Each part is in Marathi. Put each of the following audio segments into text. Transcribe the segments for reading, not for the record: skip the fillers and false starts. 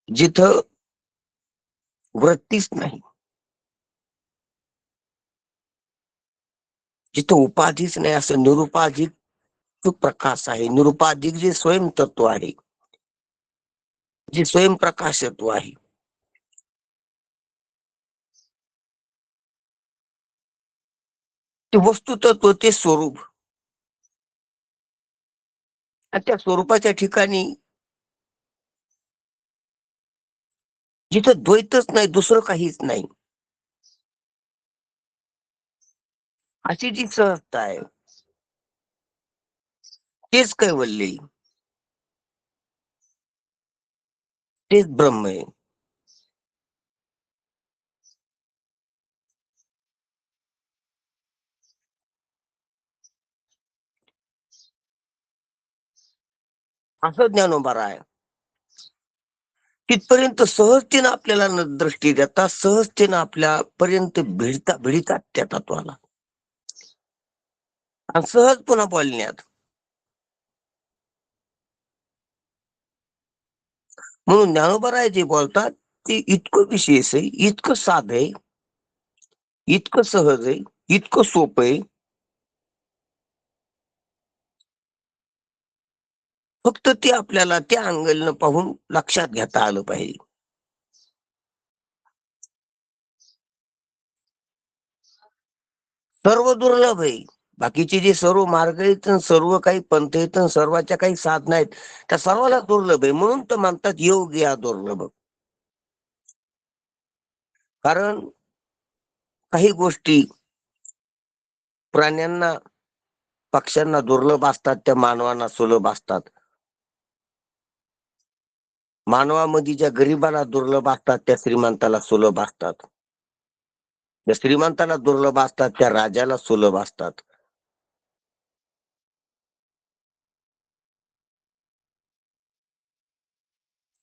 जिथं वृत्तीच नाही, जिथं उपाधीच नाही, असं निरुपाधिक जो प्रकाश आहे, निरुपाधिक जे स्वयंतत्व आहे, जे स्वयंप्रकाशत्व आहे, ते वस्तुतत्व, ते स्वरूप. आणि त्या स्वरूपाच्या ठिकाणी जिथं द्वैतच नाही, दुसरं काहीच नाही, अशी जी सहजता आहे, तेच कैवल्य, तेच ब्रह्म आहे. असं ज्ञानोबा आहे. तिथपर्यंत सहजतेनं आपल्याला दृष्टी देतात, सहजतेनं आपल्यापर्यंत भिडतात त्या तत्वाला, आणि सहज पुन्हा बोलण्यात. म्हणून ज्ञानोबा जे बोलतात ते इतकं विशेष आहे, इतकं साध आहे, इतकं सहज आहे, इतकं सोपं आहे. फक्त ते आपल्याला त्या अँगलनं पाहून लक्षात घेता आलं पाहिजे. सर्व दुर्लभ आहे. बाकीचे जे सर्व मार्ग आहेत, सर्व काही पंथ आहेत, सर्वाच्या काही साधना आहेत, त्या सर्वाला दुर्लभ आहे. म्हणून तर म्हणतात योग या दुर्लभ. कारण काही गोष्टी प्राण्यांना, पक्ष्यांना दुर्लभ असतात, त्या मानवांना सुलभ असतात. मानवामध्ये ज्या गरिबाला दुर्लभ असतात, त्या श्रीमंताला सुलभ असतात. ज्या श्रीमंताला दुर्लभ असतात, त्या राजाला सुलभ असतात.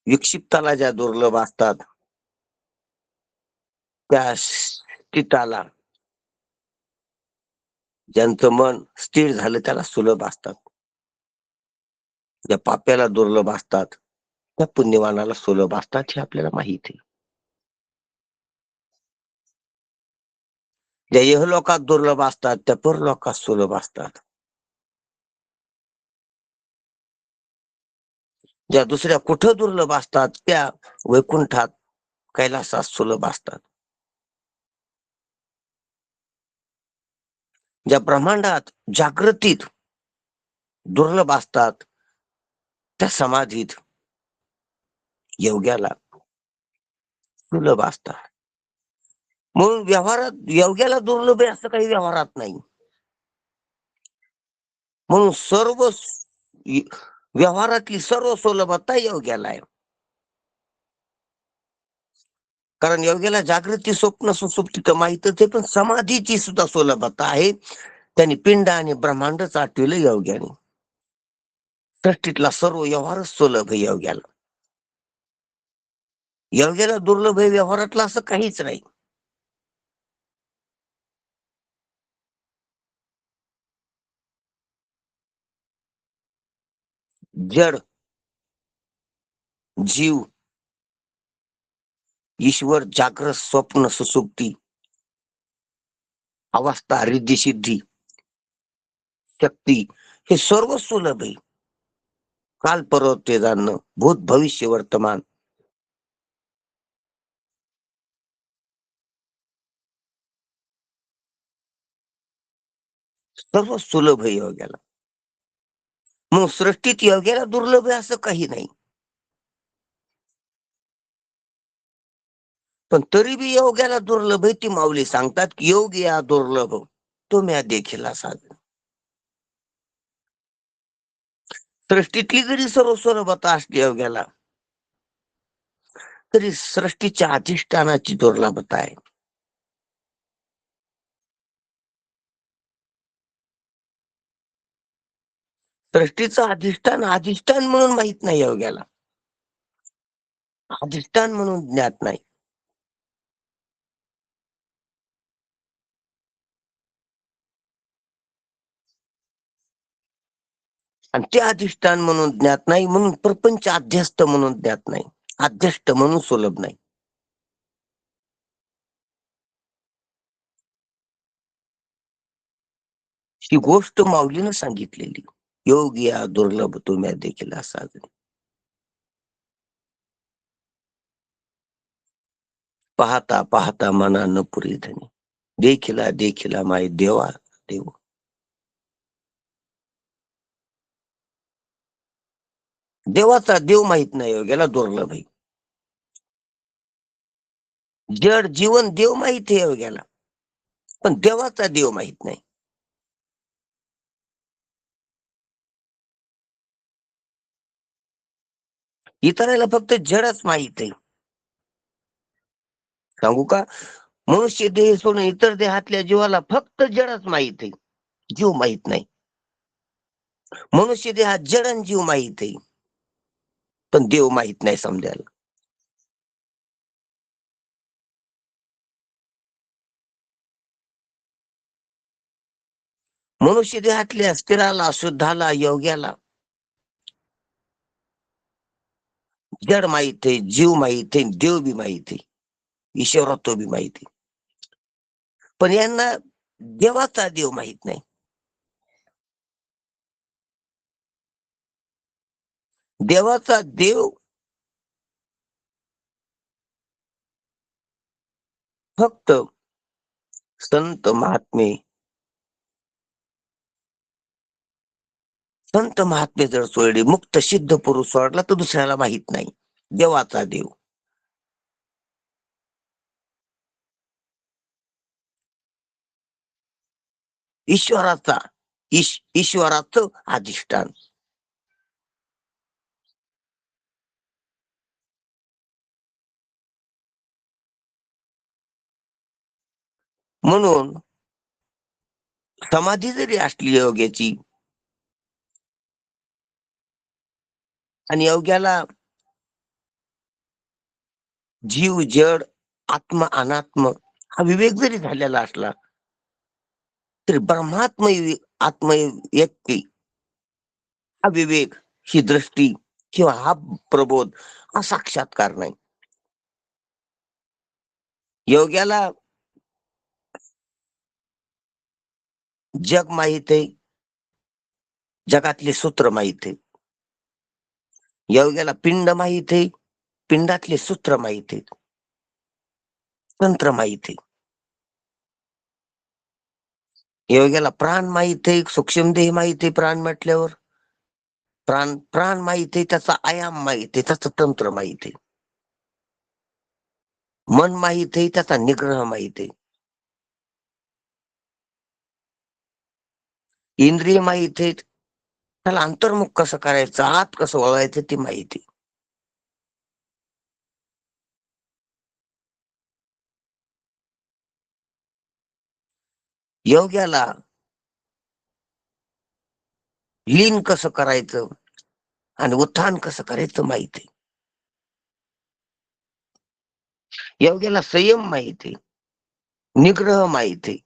विक्षिप्ताला ज्या दुर्लभ असतात, त्या स्थिताला, ज्यांचं मन स्थिर झालं, त्याला सुलभ असतात. ज्या पाप्याला दुर्लभ असतात, त्या पुण्यवानाला सुलभ असतात, हे आपल्याला माहित आहे. ज्या इहलोकात दुर्लभ असतात, त्या परलोकात सुलभ असतात. ज्या दुसऱ्या कुठं दुर्लभ असतात, त्या वैकुंठात, कैलासात सुलभ असतात. ज्या ब्रह्मांडात, जागृतीत दुर्लभ असतात, त्या समाधीत, योग्याला सुलभ असतात. म्हणून व्यवहारात योग्याला दुर्लभ आहे असं काही व्यवहारात नाही. म्हणून सर्व व्यवहारातली सर्व सुलभता योग्याला आहे. कारण योग्याला जागृती, स्वप्न, सुसुप्ती तर माहितच आहे, पण समाधीची सुद्धा सुलभता आहे. त्यांनी पिंड आणि ब्रह्मांडच आठविलं योग्याने. सृष्टीतला सर्व व्यवहारच सुलभ आहे योग्याला. योग्याला दुर्लभ आहे व्यवहारातला असं काहीच नाही. जड, जीव, ईश्वर, जागृत, स्वप्न, सुसुप्ती, अवस्था, रिद्धी, सिद्धी, शक्ती, हे सर्व सुलभ आहे. काल परवा ते जाणणं, भूत, भविष्य, वर्तमान, सर्व सुलभ आहे योग्याला. मग सृष्टीत योग्याला दुर्लभ आहे असं काही नाही. पण तरी बी योग्याला दुर्लभ आहे. ती माऊली सांगतात की योग या दुर्लभ, तो म्या देखील साध. सृष्टीतली जरी सर्व सुलभता असली योग्याला, तरी सृष्टीच्या अधिष्ठानाची दुर्लभता आहे. सृष्टीचं अधिष्ठान अधिष्ठान म्हणून माहित नाही योग्याला, अधिष्ठान म्हणून ज्ञात नाही. आणि ते अधिष्ठान म्हणून ज्ञात नाही, म्हणून प्रपंच अध्यस्त म्हणून ज्ञात नाही. अध्यष्ट म्हणून सुलभ नाही. ही गोष्ट माऊलीनं सांगितलेली. योग या दुर्लभ तुम्या देखील असा. पाहता पाहता मना न पुरी धनी, देखिला देखिला माय देवा देव. देवाचा देव माहित नाही योग्याला दुर्लभ आहे. जड जीवन देव माहित आहे योग्याला, पण देवाचा देव माहित नाही. इतराला फक्त जडच माहित आहे. सांगू का, मनुष्य देह सोडून इतर देहातल्या जीवाला फक्त जडच माहित आहे, जीव माहित नाही. मनुष्य देहात जड आणि जीव माहित आहे, पण देव माहित नाही समजायला. मनुष्य देहातल्या स्थिराला, शुद्धाला, योग्याला जड माहित आहे, जीव माहित आहे, देव बी माहित आहे, ईश्वरत्व बी माहित आहे, पण यांना देवाचा देव माहित नाही. देवाचा देव फक्त संत महात्मे, संत महात्मे जर सोडले, मुक्त सिद्ध पुरुष सोडला तर दुसऱ्याला माहित नाही देवाचा देव. ईश्वराचा, ईश्वराचं अधिष्ठान. म्हणून समाधी जरी असली योग्याची आणि योग्याला जीव जड आत्मा अनात्म हा विवेक जरी झालेला असला तरी ब्रह्मात्म आत्म व्यक्ती हा विवेक, ही दृष्टी किंवा हा प्रबोध, हा साक्षात्कार नाही. योग्याला जग माहित आहे, जगातले सूत्र माहित आहे. योग्याला पिंड माहित आहे, पिंडातले सूत्र माहित आहेत, तंत्र माहित आहे. योग्याला प्राण माहित आहे, सूक्ष्म देह माहित आहे, प्राण म्हटल्यावर प्राण प्राण माहित आहे, त्याचा आयाम माहित आहे, त्याचं तंत्र माहित आहे. मन माहित आहे, त्याचा निग्रह माहित आहे. इंद्रिय माहित आहेत, त्याला अंतर्मुख कसं करायचं, आत कसं वळवायचं ती माहिती. योग्याला लीन कसं करायचं आणि उत्थान कसं करायचं माहिती. योग्याला संयम माहिती, निग्रह माहिती.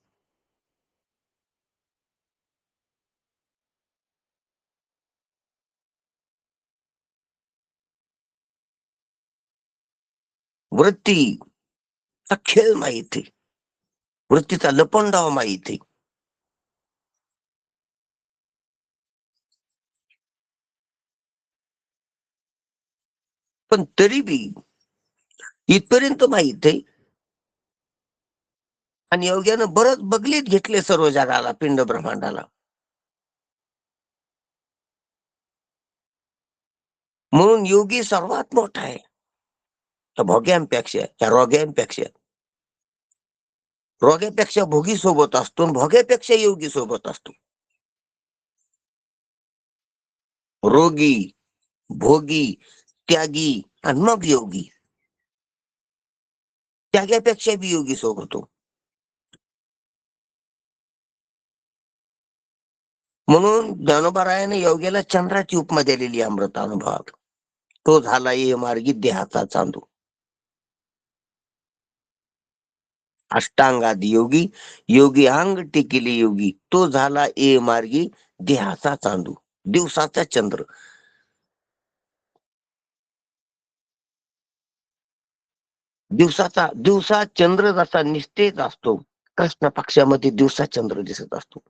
वृत्तीचा खेळ माहिती, वृत्तीचा लपंडाव माहिती. पण तरी बी इथपर्यंत माहित आहे आणि योग्यानं बरंच बगलीत घेतले सर्व जगाला, पिंड ब्रह्मांडाला. म्हणून योगी सर्वात मोठा आहे त्या भोग्यांपेक्षा, त्या रोग्यांपेक्षा. रोग्यापेक्षा भोगी सोबत असतो, भोग्यापेक्षा योगी सोबत असतो. रोगी, भोगी, त्यागी आणि मग योगी. त्याग्यापेक्षा बी योगी सोबत हो. म्हणून ज्ञानोबारायाने योग्याला चंद्राची उपमा दिलेली अमृत अनुभवात. तो झाला ये मार्गी देहाचा चांदू. अष्टांगादी योगी, योगी अंग टेकिले योगी, तो झाला ए मार्गी देहाचा चांदू, दिवसाचा चंद्र. दिवसा चंद्र जसा निस्तेज असतो, कृष्ण पक्षामध्ये दिवसा चंद्र दिसत असतो.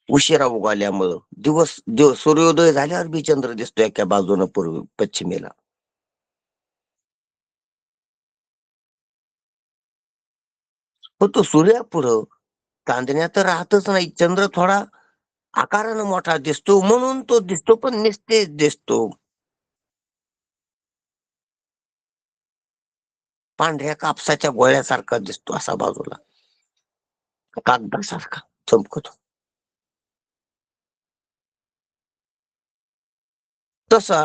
उशिरा उगाल्यामुळं सूर्योदय झाल्यावर बी चंद्र दिसतो एका बाजूनं पूर्व पश्चिमेला. पण तो सूर्यापुढं चांदण्या तर राहतच नाही. चंद्र थोडा आकारानं मोठा दिसतो म्हणून तो दिसतो, पण निस्तेज दिसतो. पांढऱ्या कापसाच्या गोळ्यासारखा दिसतो असा बाजूला, कागदासारखा चमकतो. तसा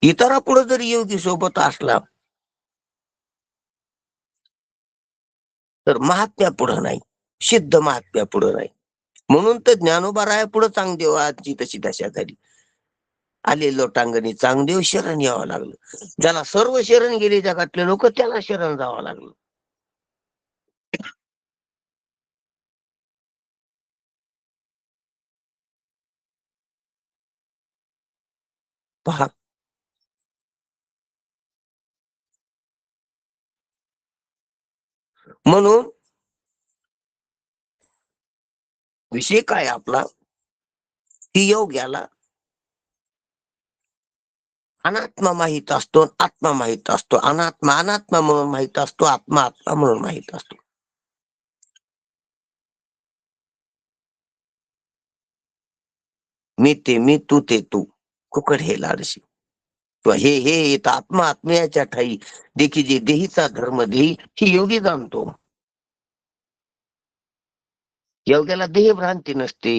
इतरापुढे जर योगी सोबत असला तर महात्म्या पुढं नाही, सिद्ध महात्म्या पुढं नाही. म्हणून तर ज्ञानोबा राया पुढे चांगदेवाची तशी दशा झाली. आले लोटांगणी चांगदेव शरण यावं लागलं. ज्याला सर्व शरण गेले जगातले लोक, त्याला शरण जावं लागलं. पहा, म्हणून विषय काय आपला, की योग्याला अनात्मा माहित असतो, आत्मा माहित असतो. अनात्मा अनात्मा म्हणून माहित असतो, आत्मा आत्मा म्हणून माहित असतो. मी ते मी, तू ते तू, कुकड हे लाडशी. किंवा हे हे येत आत्मा आत्म्याच्या ठाई देखी जे देहीचा धर्म देही, ही योगी जाणतो. योग्याला देह भ्रांती नसते.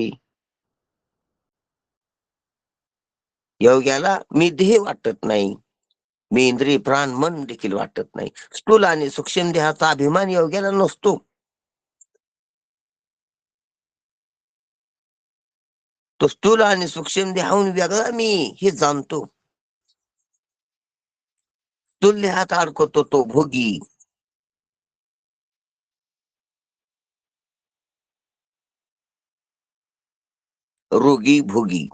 योग्याला मी देह वाटत नाही. मी इंद्रिय प्राण मन देखील वाटत नाही. स्थूल आणि सूक्ष्म देहाचा अभिमान योग्याला नसतो. तो स्थूल आणि सूक्ष्म देहाहून वेगळा मी हे जाणतो. स्थूल देहात अडकतो तो भोगी, रोगी भोगी.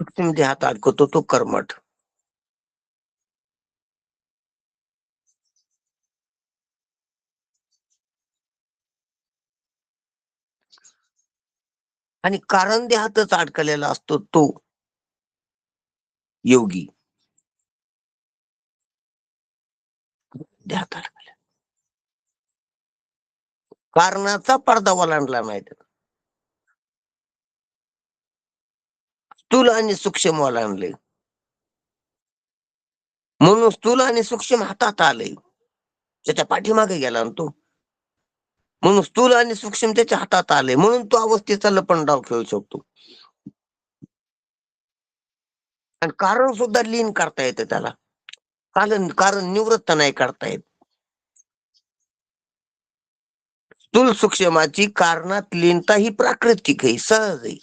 सूक्ष्म देहात अडकतो तो कर्मठ. आणि कारण देहातच अडकलेला असतो तो योगी. देहात अडकले, कारणाचा पडदा ओलांडला नाही. स्थूल आणि सूक्ष्म ओलांडले, म्हणून स्थूल आणि सूक्ष्म हातात आले. त्याच्या पाठीमागे गेला ना तो. म्हणून स्थूल आणि सूक्ष्म त्याच्या हातात आले, म्हणून तो अवस्थेचा लपंडाव खेळू शकतो. आणि कारण सुद्धा लीन करता येतं त्याला. कारण कारण निवृत्त नाही करता येत. स्थूल सूक्ष्माची कारणात लीनता ही प्राकृतिक आहे, सहज आहे.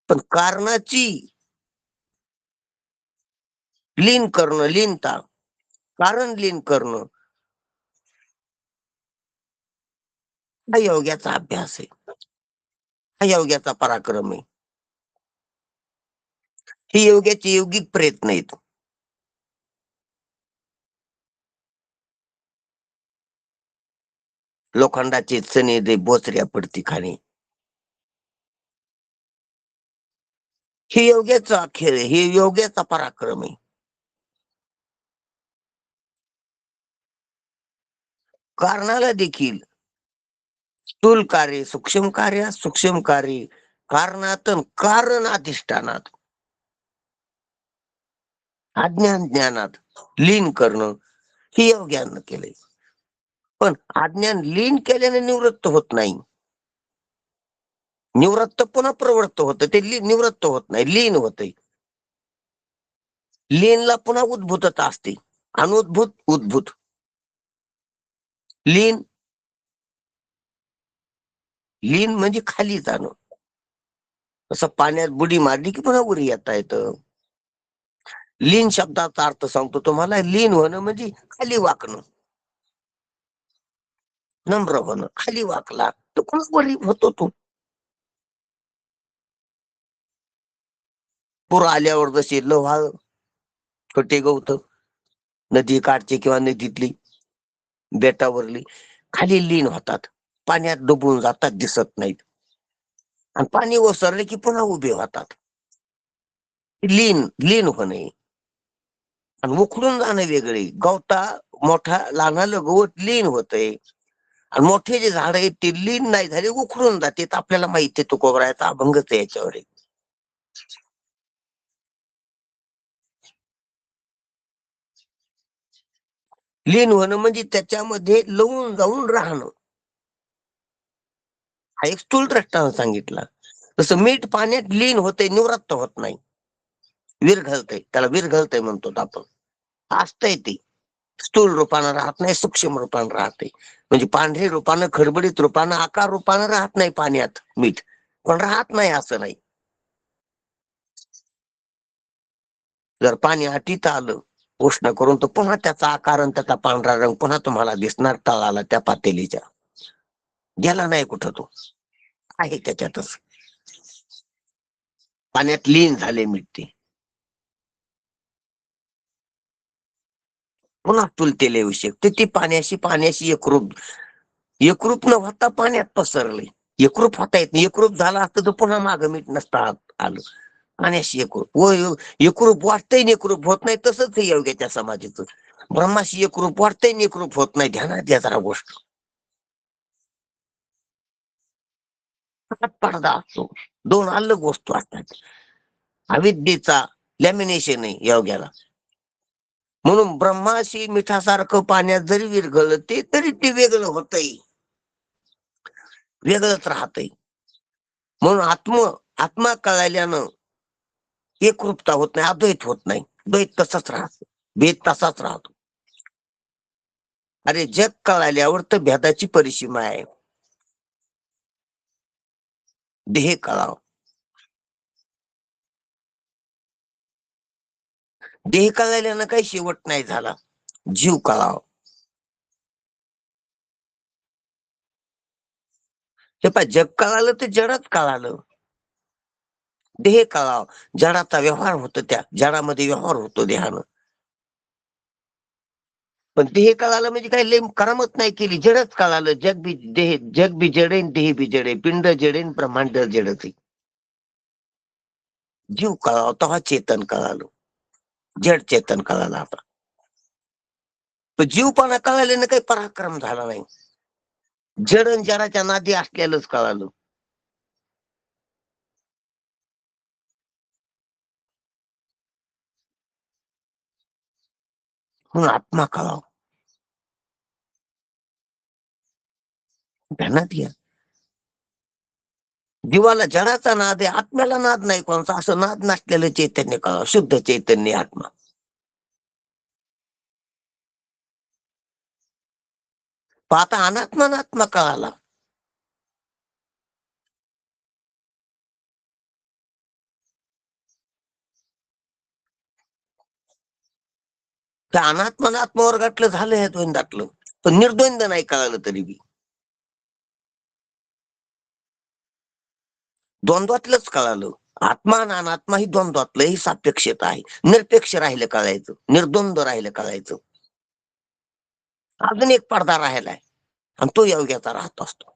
पण कारणाची लीन करणं, लीनता, कारण लीन करणं, हा योग्याचा अभ्यास आहे. हा योग्याचा पराक्रम आहे. ही योग्याचे योगिक प्रयत्न आहेत. लोखंडाचे चणे दे बोचऱ्या पडती खाणे, हे योग्याचा खेळ आहे, हे योग्याचा पराक्रम आहे. कारणाला देखील स्थूल कार्य सूक्ष्म कार्य, सूक्ष्म कार्य कारणात कारण अधिष्ठानात, अज्ञान ज्ञानात लीन करणं, हे योग्यानं केलंय. पण अज्ञान लीन केल्याने निवृत्त होत नाही. निवृत्त पुन्हा प्रवृत्त होतं, ते निवृत्त होत नाही, लीन होते. लीनला पुन्हा उद्भूतता असते. अनुद्भूत उद्भूत. लीन, लीन म्हणजे खाली जाणं. तसं पाण्यात बुडी मारली की पुन्हा उरी येता येतं. लीन शब्दाचा अर्थ सांगतो तुम्हाला. लीन होणं म्हणजे खाली वाकणं. नम्र होणं, खाली वाकला तर कोणावर होतो तो. पूर आल्यावर जसे लव्हाळ छोटे गवत नदी काठचे किंवा नदीतली बेटावरली खाली लीन होतात, पाण्यात डुबून जातात, दिसत नाहीत. आणि पाणी ओसरले की पुन्हा उभे होतात. लीन लीन होणे आणि उखडून जाणं वेगळे. गवता मोठा लहानालं गवत लीन होतंय आणि मोठे जे झाड आहेत ते लीन नाही झाले, उखडून जाते. आपल्याला माहिती आहे तो कोबराचा अभंगच आहे याच्यावर आहे. लीन होणं म्हणजे त्याच्यामध्ये लवून जाऊन राहणं. हा एक स्थूल दृष्टांत सांगितला. जसं मीठ पाण्यात लीन होते, निवृत्त होत नाही, विरघळतंय. त्याला विरघळतंय म्हणतो आपण. असतंय ते स्थूल रूपानं राहत नाही, सूक्ष्म रूपानं राहते. म्हणजे पांढरी रूपानं, खडबडीत रूपानं, आकार रूपानं राहत नाही पाण्यात मीठ, पण राहत नाही असं नाही. जर पाणी आटीत आलं उष्ण करून तर पुन्हा त्याचा आकार आणि त्याचा पांढरा रंग पुन्हा तुम्हाला दिसणार तळाला त्या पातेलीच्या. गेला नाही कुठं तो, आहे त्याच्यातच. पाण्यात लीन झाले मीठ ते, पुन्हा तुलतेले येऊ शकते. ती पाण्याशी पाण्याशी एकरूप, एकरूप न होता पाण्यात पसरले. एकरूप होता येत नाही. एकरूप झाला असतं तर पुन्हा मागं मीठ नसतं आलं. पाण्याशी एकरूप व एकरूप वाटतंय एकरूप होत नाही. तसंच हे योग्याच्या समाधीचं ब्रह्माशी एकरूप वाटतंय एकरूप होत नाही. ध्यानात घ्या जरा गोष्ट. पडदा असतो, दोन अलग वस्तू असतात. अविद्येचा लॅमिनेशन आहे योग्याला. म्हणून ब्रह्माशी मिठासारखं पाण्यात जरी विरघळलं ते तरी ते वेगळं होतंय, वेगळंच राहतंय. म्हणून आत्मा कळाल्यानं एकरूपता होत नाही, अद्वैत होत नाही. द्वैत तसाच राहतो, भेद तसाच राहतो. अरे जग कळाल्यावर तर भेदाची परिसीमा आहे. देह कळाव, देह कळाल्यानं काही शेवट नाही झाला. जीव कळाव. हे पहा, जग कळालं तर जडच कळालं. देह कळाव, जडाचा व्यवहार होतो, त्या जडामध्ये व्यवहार होतो देहानं. पण देह कळालं म्हणजे काही लय करामत नाही केली, जडच कळालं. जग बी जडेन, देह बी जडे, पिंड जडेन, ब्रह्मांड जडच. जीव कळाव तेव्हा चेतन कळालं, जड चेतन कळालं. आता तो जीवपणा कळाल्यानं काही पराक्रम झाला नाही. जड आणि जडाच्या नादी असलेलंच कळालं. म्हणून आत्मा कळाव, ध्यानात घ्या. जीवाला जडाचा नाद आहे, आत्म्याला नाद नाही कोणता. असं नाद नसलेलं चैतन्य कळावं, शुद्ध चैतन्य आत्मा. पण आता अनात्मा कळाला. त्या अनात्मा आत्मवर्गातलं झालं, ह्या द्वंद्वातलं. पण निर्द्वंद नाही कळालं तरी बी, द्वंद्वातलंच कळालं. आत्मा आणि अनात्मा ही द्वंद्वातलं ही सापेक्षता आहे. निरपेक्ष राहिलं कळायचं, निर्द्वंद राहिलं कळायचं. अजून एक पडदा राहिलाय आणि तो योग्याचा राहत असतो.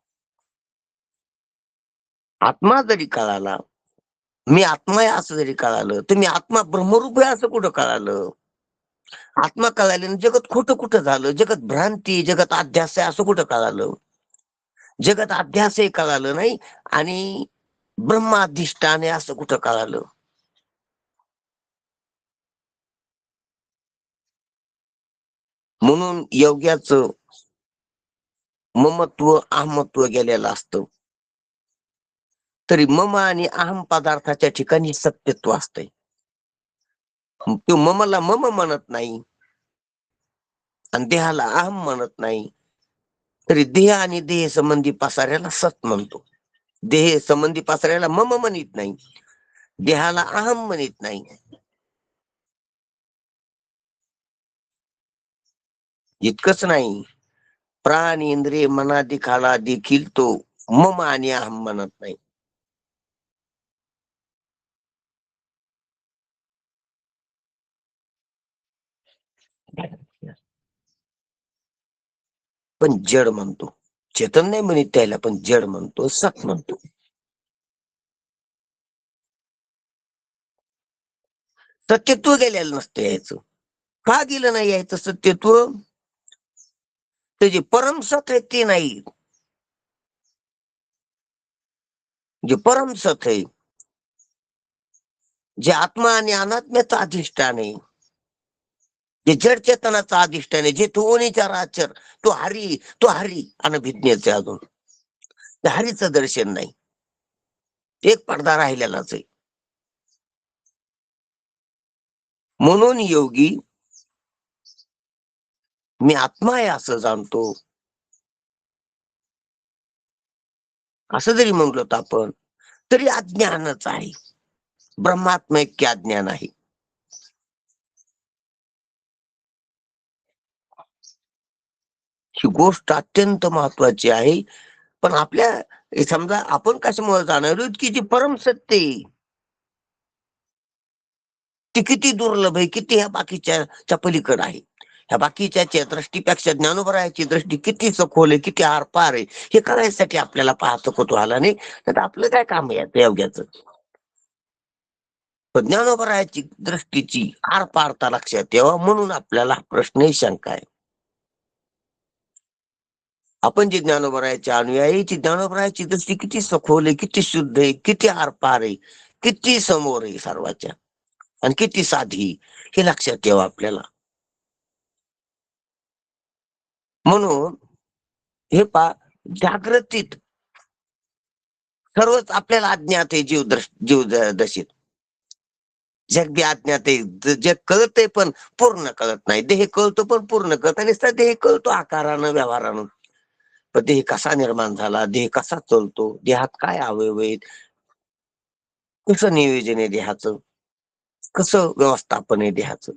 आत्मा जरी कळाला, मी आत्मा आहे असं जरी कळालं, तर मी आत्मा ब्रह्मरूप आहे असं कुठं कळालं. आत्मा कळाल्यानं जगत खोटं कुठं झालं, जगत भ्रांती, जगत अध्यास आहे असं कुठं कळालं. जगत अध्यास आहे कळालं नाही, आणि ब्रह्माधिष्ठान आहे असं कुठं कळालं. म्हणून योग्याचं ममत्व अहमत्व गेलेलं असतं. तरी मम आणि अहम पदार्थाच्या ठिकाणी सत्यत्व असतंय. तो ममला मम म्हणत नाही आणि देहाला अहम म्हणत नाही. तरी देह आणि देह संबंधी पसाऱ्याला सत म्हणतो. देह संबंधी पसाऱ्याला मम म्हणत नाही, देहाला अहम म्हणत नाही. इतकंच नाही, प्राण इंद्रिय मनादिकाला देखील तो मम आणि अहम म्हणत नाही. पण जड म्हणतो. चेतन नाही म्हणत त्याला, पण जड म्हणतो, सत म्हणतो. सत्यत्व गेलेलं नसतं यायचं. का गेलं नाही यायचं सत्यत्व? ते जे परमसत आहे ते नाही. जे परमसत आहे, जे आत्मा आणि अनात्म्याचं अधिष्ठान आहे, जे जड चेतनाचं अधिष्ठान आहे, जे तो ओणीचा राचर, तो हरी अनभिज्ञच आहे. अजून त्या हरीचं दर्शन नाही. एक पडदा राहिलेलाच आहे. म्हणून योगी मी आत्मा आहे असं जाणतो. असं जरी म्हणलो तर आपण, तरी अज्ञानच आहे. ब्रह्मात्मैक्य अज्ञान आहे. ही गोष्ट अत्यंत महत्वाची आहे. पण आपल्या समजा आपण कशामुळे जाणार आहोत की जी परमसत्य आहे ती किती दुर्लभ आहे, किती ह्या बाकीच्या पलीकडे आहे. ह्या बाकीच्या दृष्टीपेक्षा ज्ञानोबरायाची दृष्टी किती सखोल आहे, किती आरपार आहे, हे कळायसाठी आपल्याला पाहतो कुतूहला नाही. तर आपलं काय काम आहे योग्याचं? पण ज्ञानोबरायाची दृष्टीची आरपारता लक्षात यावं म्हणून आपल्याला प्रश्न शंका आहे. आपण जे ज्ञानोबरायाचे अनुयायी, ती ज्ञानोबरायाची दृष्टी किती सखोल आहे, किती शुद्ध आहे, किती आरपार आहे, किती समोर आहे सर्वांच्या, आणि किती साधी, हे लक्षात ठेवा आपल्याला. म्हणून हे जागृतीत सर्वच आपल्याला अज्ञात आहे. जीव दशेत जग बी अज्ञात आहे. जग कळतंय पण पूर्ण कळत नाही. देह कळतो पण पूर्ण कळत नाही. देह कळतो आकारानं, व्यवहारानं. पण देह कसा निर्माण झाला, देह कसा चलतो, देहात काय अवयव आहेत, कसं नियोजन आहे देहाचं, कसं व्यवस्थापन आहे देहाचं,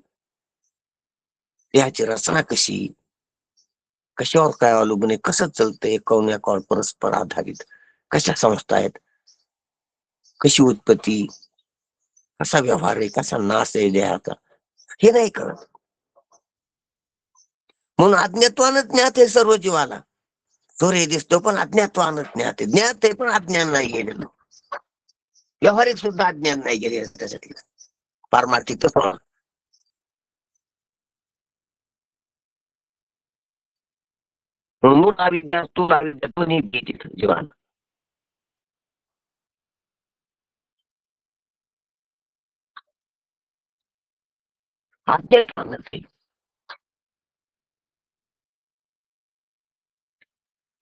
देहाची रचना कशी, कशावर काय अवलंबून आहे, कसं चालतंय, कौन एकावर परस्पर आधारित, कशा संस्था आहेत, कशी उत्पत्ती, कसा व्यवहार आहे, कसा नाश आहे देहाचा, हे नाही कळत. म्हणून अज्ञात्वानं ज्ञात आहे सर्व जीवाला. सूर्य दिसतो पण अज्ञात्वानं ज्ञात आहे. ज्ञात आहे पण अज्ञान नाही गेलेलं. व्यवहारिक सुद्धा अज्ञान नाही गेले त्याच्यातलं. पारमार्थिक म्हणून अविद्या तू अविद्या दोन्ही भीतीत जीवाला. अज्ञानच आहे.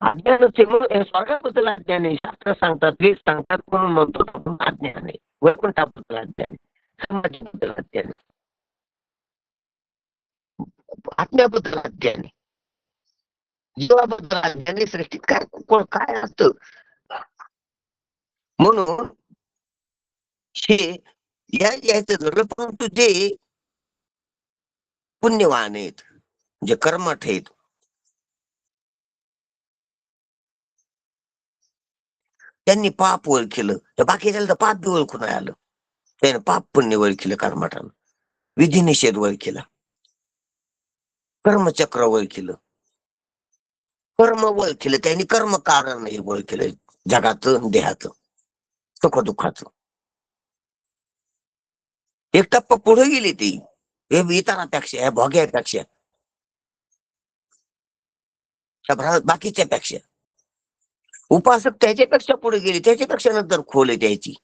अज्ञानच आहे. म्हणून स्वर्गाबद्दल अज्ञान आहे. शास्त्र सांगतात, वेद सांगतात, म्हणून म्हणतो आपण अज्ञान आहे. वैकुंठाबद्दल अज्ञान आहे, समाधीबद्दल अज्ञान आहे, आत्म्याबद्दल अज्ञान आहे, जीवाबद्दल अज्ञान आहे. सृष्टीत काय काय असतं. म्हणून हे यायचं घडलं. परंतु जे पुण्यवान आहेत, जे कर्मठ आहेत, त्यांनी पाप ओळखलं. तर बाकीच्याला तर पाप बी ओळखून नाही आलं. त्याने पाप पुण्य ओळखलं कर्मठानं, विधी निषेध ओळखला, कर्मचक्र ओळखलं, कर्म ओळखलं, त्यांनी कर्म कारण हे ओळखलं, जगाचं देहाचं सुख दुःखाचं. एक टप्पा पुढे गेली ती, हे इतरांपेक्षा, या भोग्यापेक्षा, बाकीच्या पेक्षा. उपासक त्याच्यापेक्षा पुढे गेली, त्याच्यापेक्षा नंतर खोल आहे त्याची.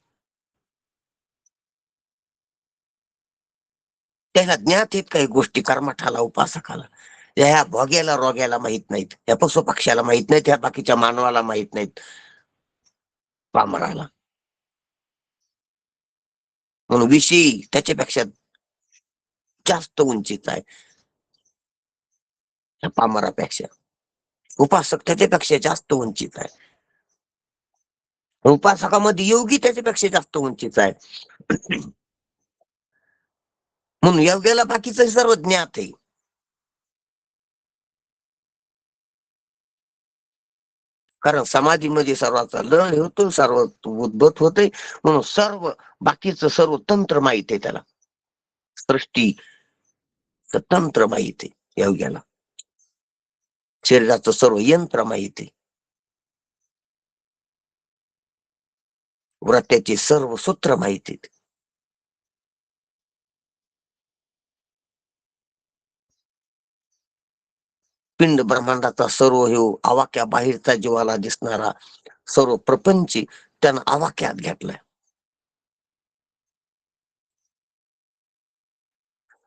त्याला ज्ञात आहेत काही गोष्टी कर्मठाला, उपासकाला. ह्या भोग्याला रोग्याला माहित नाहीत, या पशु पक्ष्याला माहित नाहीत, ह्या बाकीच्या मानवाला माहित नाहीत, पामराला. म्हणून विषयी त्याच्यापेक्षा जास्त उंचीचा आहे ह्या पामरापेक्षा. उपासक त्याच्यापेक्षा जास्त उंचीचा आहे. उपासकामध्ये योगी त्याच्यापेक्षा जास्त उंचीचा आहे. म्हणून योग्याला बाकीचं सर्व ज्ञात आहे. कारण समाधीमध्ये सर्वाचा लय होतो, सर्व उद्भत होते, म्हणून सर्व बाकीचं सर्व तंत्र माहित आहे त्याला, सृष्टी तंत्र माहित आहे योग्याला, शरीराचं सर्व यंत्र माहित आहे, व्रत्याचे सर्व सूत्र माहित आहेत. पिंड ब्रह्मांडाचा सर्व हे आवाक्या बाहेरचा जीवाला दिसणारा सर्व प्रपंच त्यानं आवाक्यात घेतलाय.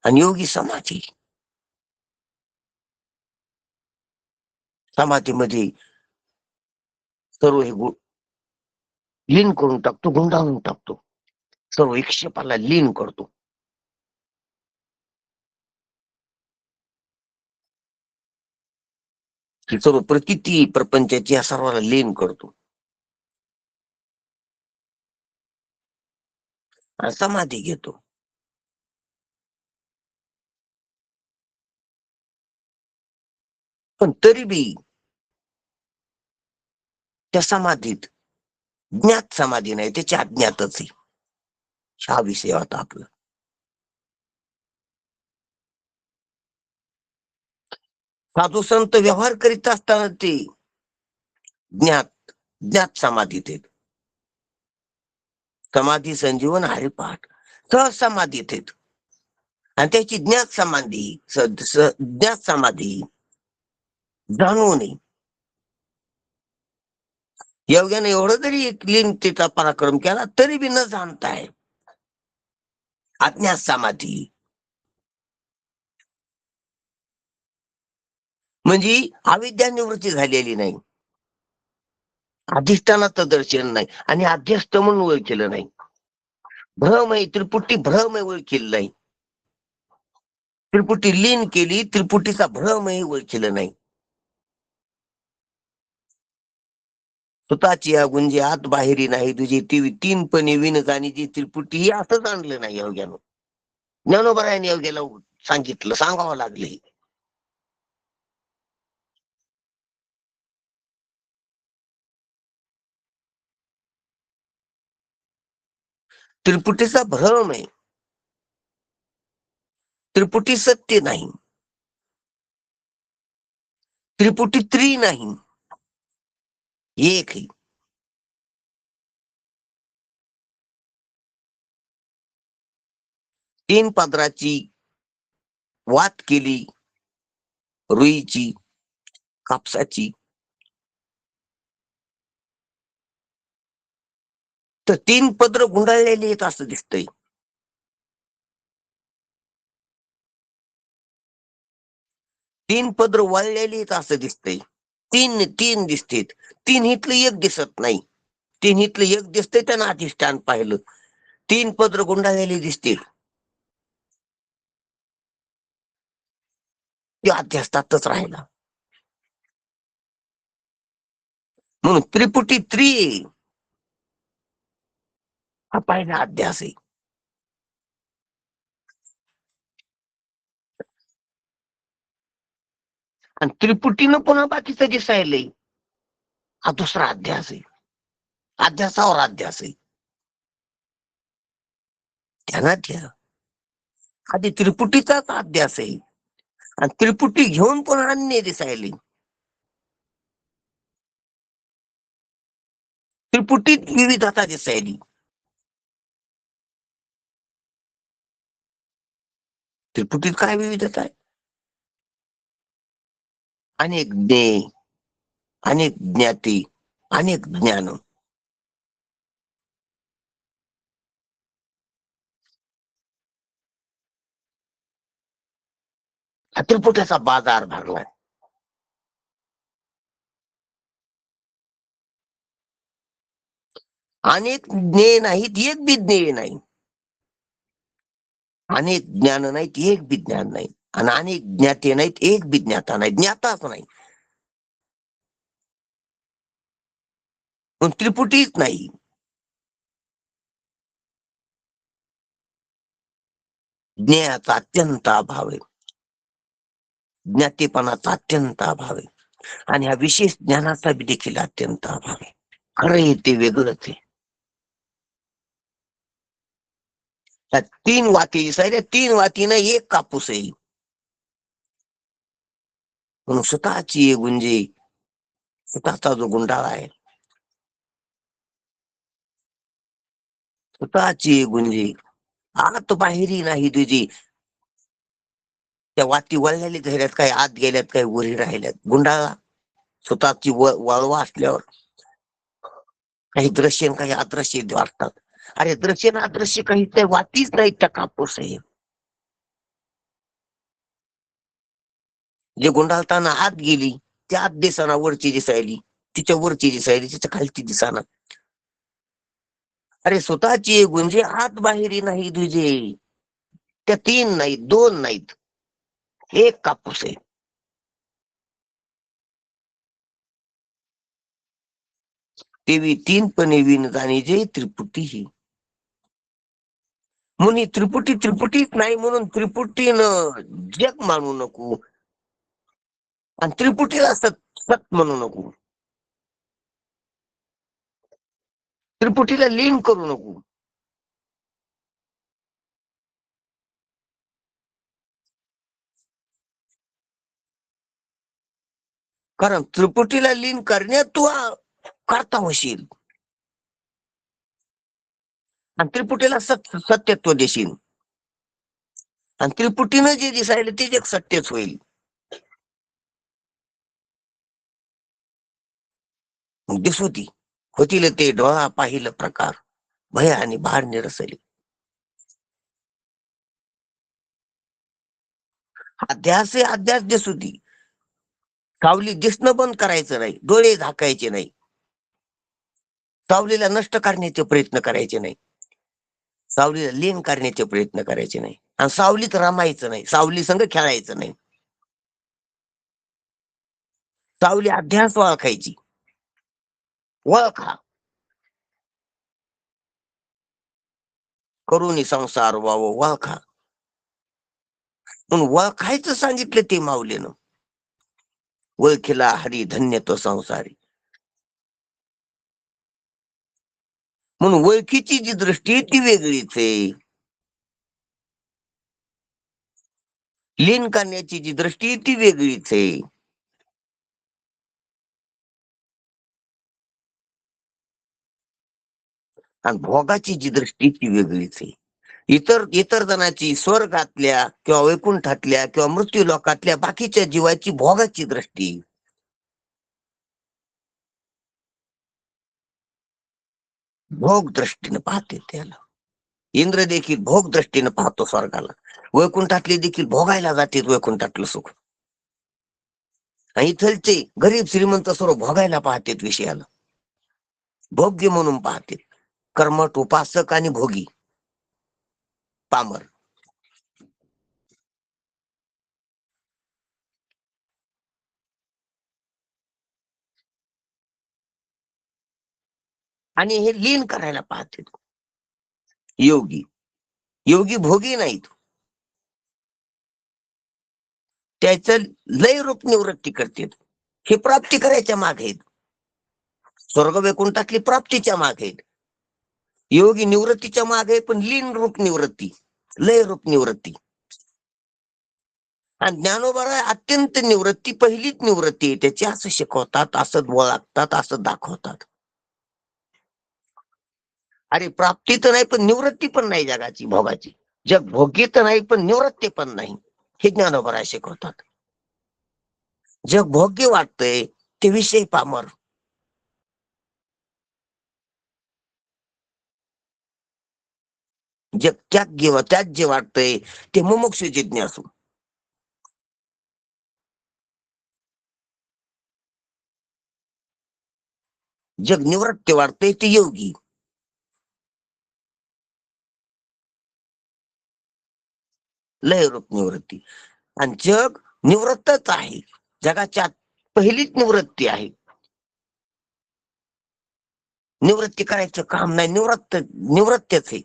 आणि योगी समाधीमध्ये सर्व हे लीन करून टाकतो, गुंडाळून टाकतो, सर्व विक्षेपाला लीन करतो. ही सर्व प्रकृती प्रपंचाची या सर्वाला लीन करतो आणि समाधी घेतो. पण तरी बी त्या समाधीत ज्ञात समाधी नाही, त्याची अज्ञातच आहे. हा विषय होता आपला. साधू संत व्यवहार करीत असताना ते ज्ञात ज्ञात समाधीत आहेत. समाधी संजीवन हरिपाठ सहज समाधीत आहेत. आणि त्याची ज्ञात समाधी ज्ञात समाधी जाणवू नये. योग्याने एवढं जरी लीनतेचा पराक्रम केला तरी बी न जाणताय अज्ञात समाधी, म्हणजे अविद्या निवृत्ती झालेली नाही, अधिष्ठानाचं दर्शन नाही आणि अध्यस्त म्हणून ओळखलं नाही. भ्रम आहे, त्रिपुटी भ्रम आहे, ओळखलं नाही. त्रिपुटी लीन केली, त्रिपुटीचा भ्रम आहे, ओळखलं नाही. स्वतःची या गुंजे आत बाहेरी नाही तुझी ती तीनपणे विन जाणी जी त्रिपुटी, ही असंच आणलं नाही योग्यानं. ज्ञानोबरायाने योग्याला सांगितलं, सांगावं लागले. त्रिपुटीचा भ्रम आहे, त्रिपुटी सत्य नाही, त्रिपुटी त्री नाही, एक आहे. तीन पदराची वात केली, रुईची, कापसाची, तर तीन पदर गुंडाळलेली आहेत असं दिसतंय. तीन पदर वळलेली आहेत असं दिसतंय. तीन तीन दिसतेत, तीन इथलं एक दिसत नाही. तीन इथलं एक दिसतंय, त्यानं अधिष्ठान पाहिलं. तीन पदर गुंडाळलेली दिसतील, ते अध्यासतातच राहिला. म्हणून त्रिपुटी त्री हा पहिला अध्यास आहे. आणि त्रिपुटीनं पुन्हा बाकीचं दिसायलंय, हा दुसरा अध्यास आहे. अध्यासावर अध्यास आहे. ध्यानात घ्या, आधी त्रिपुटीचाच अध्यास आहे आणि त्रिपुटी घेऊन पुन्हा अन्य दिसायली. त्रिपुटीत विविधता दिसायली. त्रिपुटीत काय विविधता आहे? अनेक ज्ञेय, अनेक ज्ञाती, अनेक ज्ञान. हा त्रिपुटाचा बाजार भरलाय. अनेक ज्ञेय नाहीत, एक बी ज्ञेय नाही. अनेक ज्ञान नाहीत, एक बी ज्ञान नाही. आणि अनेक ज्ञाते नाहीत, एक बी ज्ञाता नाही, ज्ञाताच नाही. पण त्रिपुटीच नाही. ज्ञेयाचा अत्यंत अभाव आहे, ज्ञातेपणाचा अत्यंत अभाव आहे. आणि ह्या विशेष ज्ञानाचा बी देखील अत्यंत अभाव आहे. खरं आहे ते वेगळंच आहे. त्या 3 वाती दिसायला, 3 वातीनं एक कापूस आहे. म्हणून स्वतःची गुंजे, स्वतःचा जो गुंडाळा आहे, स्वतःची गुंजे आत बाहेरी नाही तुझी. त्या वाती वळलेली धैर्यात काय आत गेल्यात काय वरी राहिल्यात. गुंडाळा स्वतःची वळवा असल्यावर काही दृश्य आणि काही अदृश्य वाटतात. अरे दृश्य ना अदृश्य काही ते वातीच नाही, त्या कापूस आहे. जे गुंडाळताना आत गेली त्या आत दिसाना वरची दिसायली, तिच्या वरची दिसायली, तिच्या खालची दिसाना. अरे स्वतःची गुंजे आत बाहेरी नाही तुझे. त्या 3 नाहीत, 2 नाहीत, एक कापूस आहे. तेवी 3 पणे विण जाणीजे त्रिपुटी ही. मुनी त्रिपुटी त्रिपुटीच नाही म्हणून त्रिपुटीनं जग मानू नको आणि त्रिपुटीला सत सत म्हणू नको. त्रिपुटीला लीन करू नको. कारण त्रिपुटीला लीन करण्यात तू करता होशील आणि त्रिपुटीला सत्यत्व देशील आणि त्रिपुटीनं जे दिसायला ते जग सत्यच होईल. मग दिसोती होतील ते डोळा पाहिलं प्रकार, भय आणि भार निरसली. अध्यास अध्यास दिसोती. सावली दिसणं बंद करायचं नाही, डोळे झाकायचे नाही, सावलीला नष्ट करण्याचे प्रयत्न करायचे नाही, सावलीला लीन करण्याचे प्रयत्न करायचे नाही आणि सावलीत रमायचं नाही, सावली संग खेळायचं नाही. सावली अध्यास ओळखायची, ओळखा करून संसार व्हावं ओळखा. म्हणून ओळखायचं सांगितलं ते माऊलीनं. ओळखीला हरी धन्य तो संसारी. म्हणून ओळखीची जी दृष्टी आहे ती वेगळीच आहे. लीन करण्याची जी दृष्टी आहे ती वेगळीच आहे. आणि भोगाची जी दृष्टी ती वेगळीच आहे. इतर इतर जणांची स्वर्गातल्या किंवा वैकुंठातल्या किंवा मृत्यू लोकातल्या बाकीच्या जीवाची भोगाची दृष्टी, भोग दृष्टीने पाहते त्याला. इंद्र देखील भोग दृष्टीने पाहतो स्वर्गाला. वैकुंठातले देखील भोगायला जाते वैकुंठातलं सुख. आणि इथलचे गरीब श्रीमंत सर्व भोगायला पाहतेत विषयाला, भोग्य म्हणून पाहते. कर्मठ उपासक आणि भोगी पामर. आणि हे लीन करायला पाहते योगी. योगी भोगी नाहीत, त्याचं लय रूप निवृत्ती करतात. हे प्राप्ती करायच्या मागे आहेत. स्वर्ग वैकुंठातली प्राप्तीच्या मागे आहेत. योगी निवृत्तीच्या मागे पण लीन रूप निवृत्ती, लय रूप निवृत्ती. आणि ज्ञानोबा अत्यंत निवृत्ती, पहिलीच निवृत्ती आहे त्याची, असं शिकवतात, असं ओळखतात, असं दाखवतात. अरे प्राप्ती तर नाही पण निवृत्ती पण नाही जगाची भोगाची. जग भोगी तर नाही पण निवृत्ती पण नाही, हे ज्ञानोबा शिकवतात. जग भोग्य वाटतंय ते विषय पामर. जग त्यात जे वाटतंय ते मुमुक्षु जिज्ञासू. जग निवृत्ती वाटतंय ते योगी. लय रूप निवृत्ती. आणि जग निवृत्तच आहे, जगाच्या पहिलीच निवृत्ती आहे. निवृत्ती करायचं काम नाही, निवृत्तच आहे.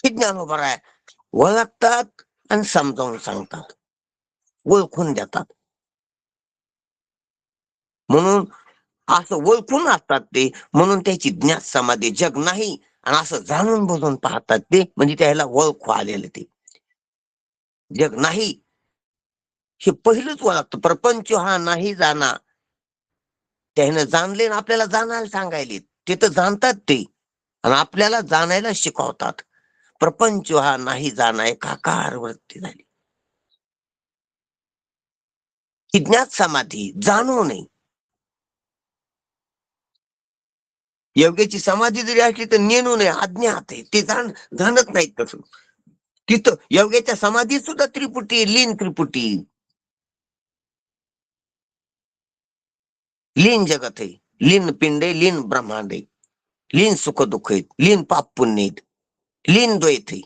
हे ज्ञानोबा ओळखतात आणि समजावून सांगतात. ओळखून देतात. म्हणून असं ओळखून असतात ते, म्हणून त्याची ज्ञात समाधी जग नाही. आणि असं जाणून बुजून पाहतात ते, म्हणजे त्याला ओळखू आलेलं ते जग नाही. हे पहिलंच ओळखतं. प्रपंच हा नाही जाणा, त्यानं जाणले ना आपल्याला जाणायला सांगायले. ते तर जाणतात ते, आणि आपल्याला जाणायला शिकवतात. प्रपंच हा नाही जाणा एकाकार वृत्ती झाली. ही ज्ञात समाधी जाणू नये. योग्याची समाधी जरी असली तर नेणू नये, अज्ञात आहे ते, जाणत नाहीत तसं. तिथं योग्याच्या समाधीत सुद्धा त्रिपुटी आहे, लीन त्रिपुटी, लीन जगत आहे, लीन पिंड आहे, लीन ब्रह्मांड आहे, लीन सुख दुःख आहेत, लीन पाप पुण्य आहेत, लीन द्वैत आहे.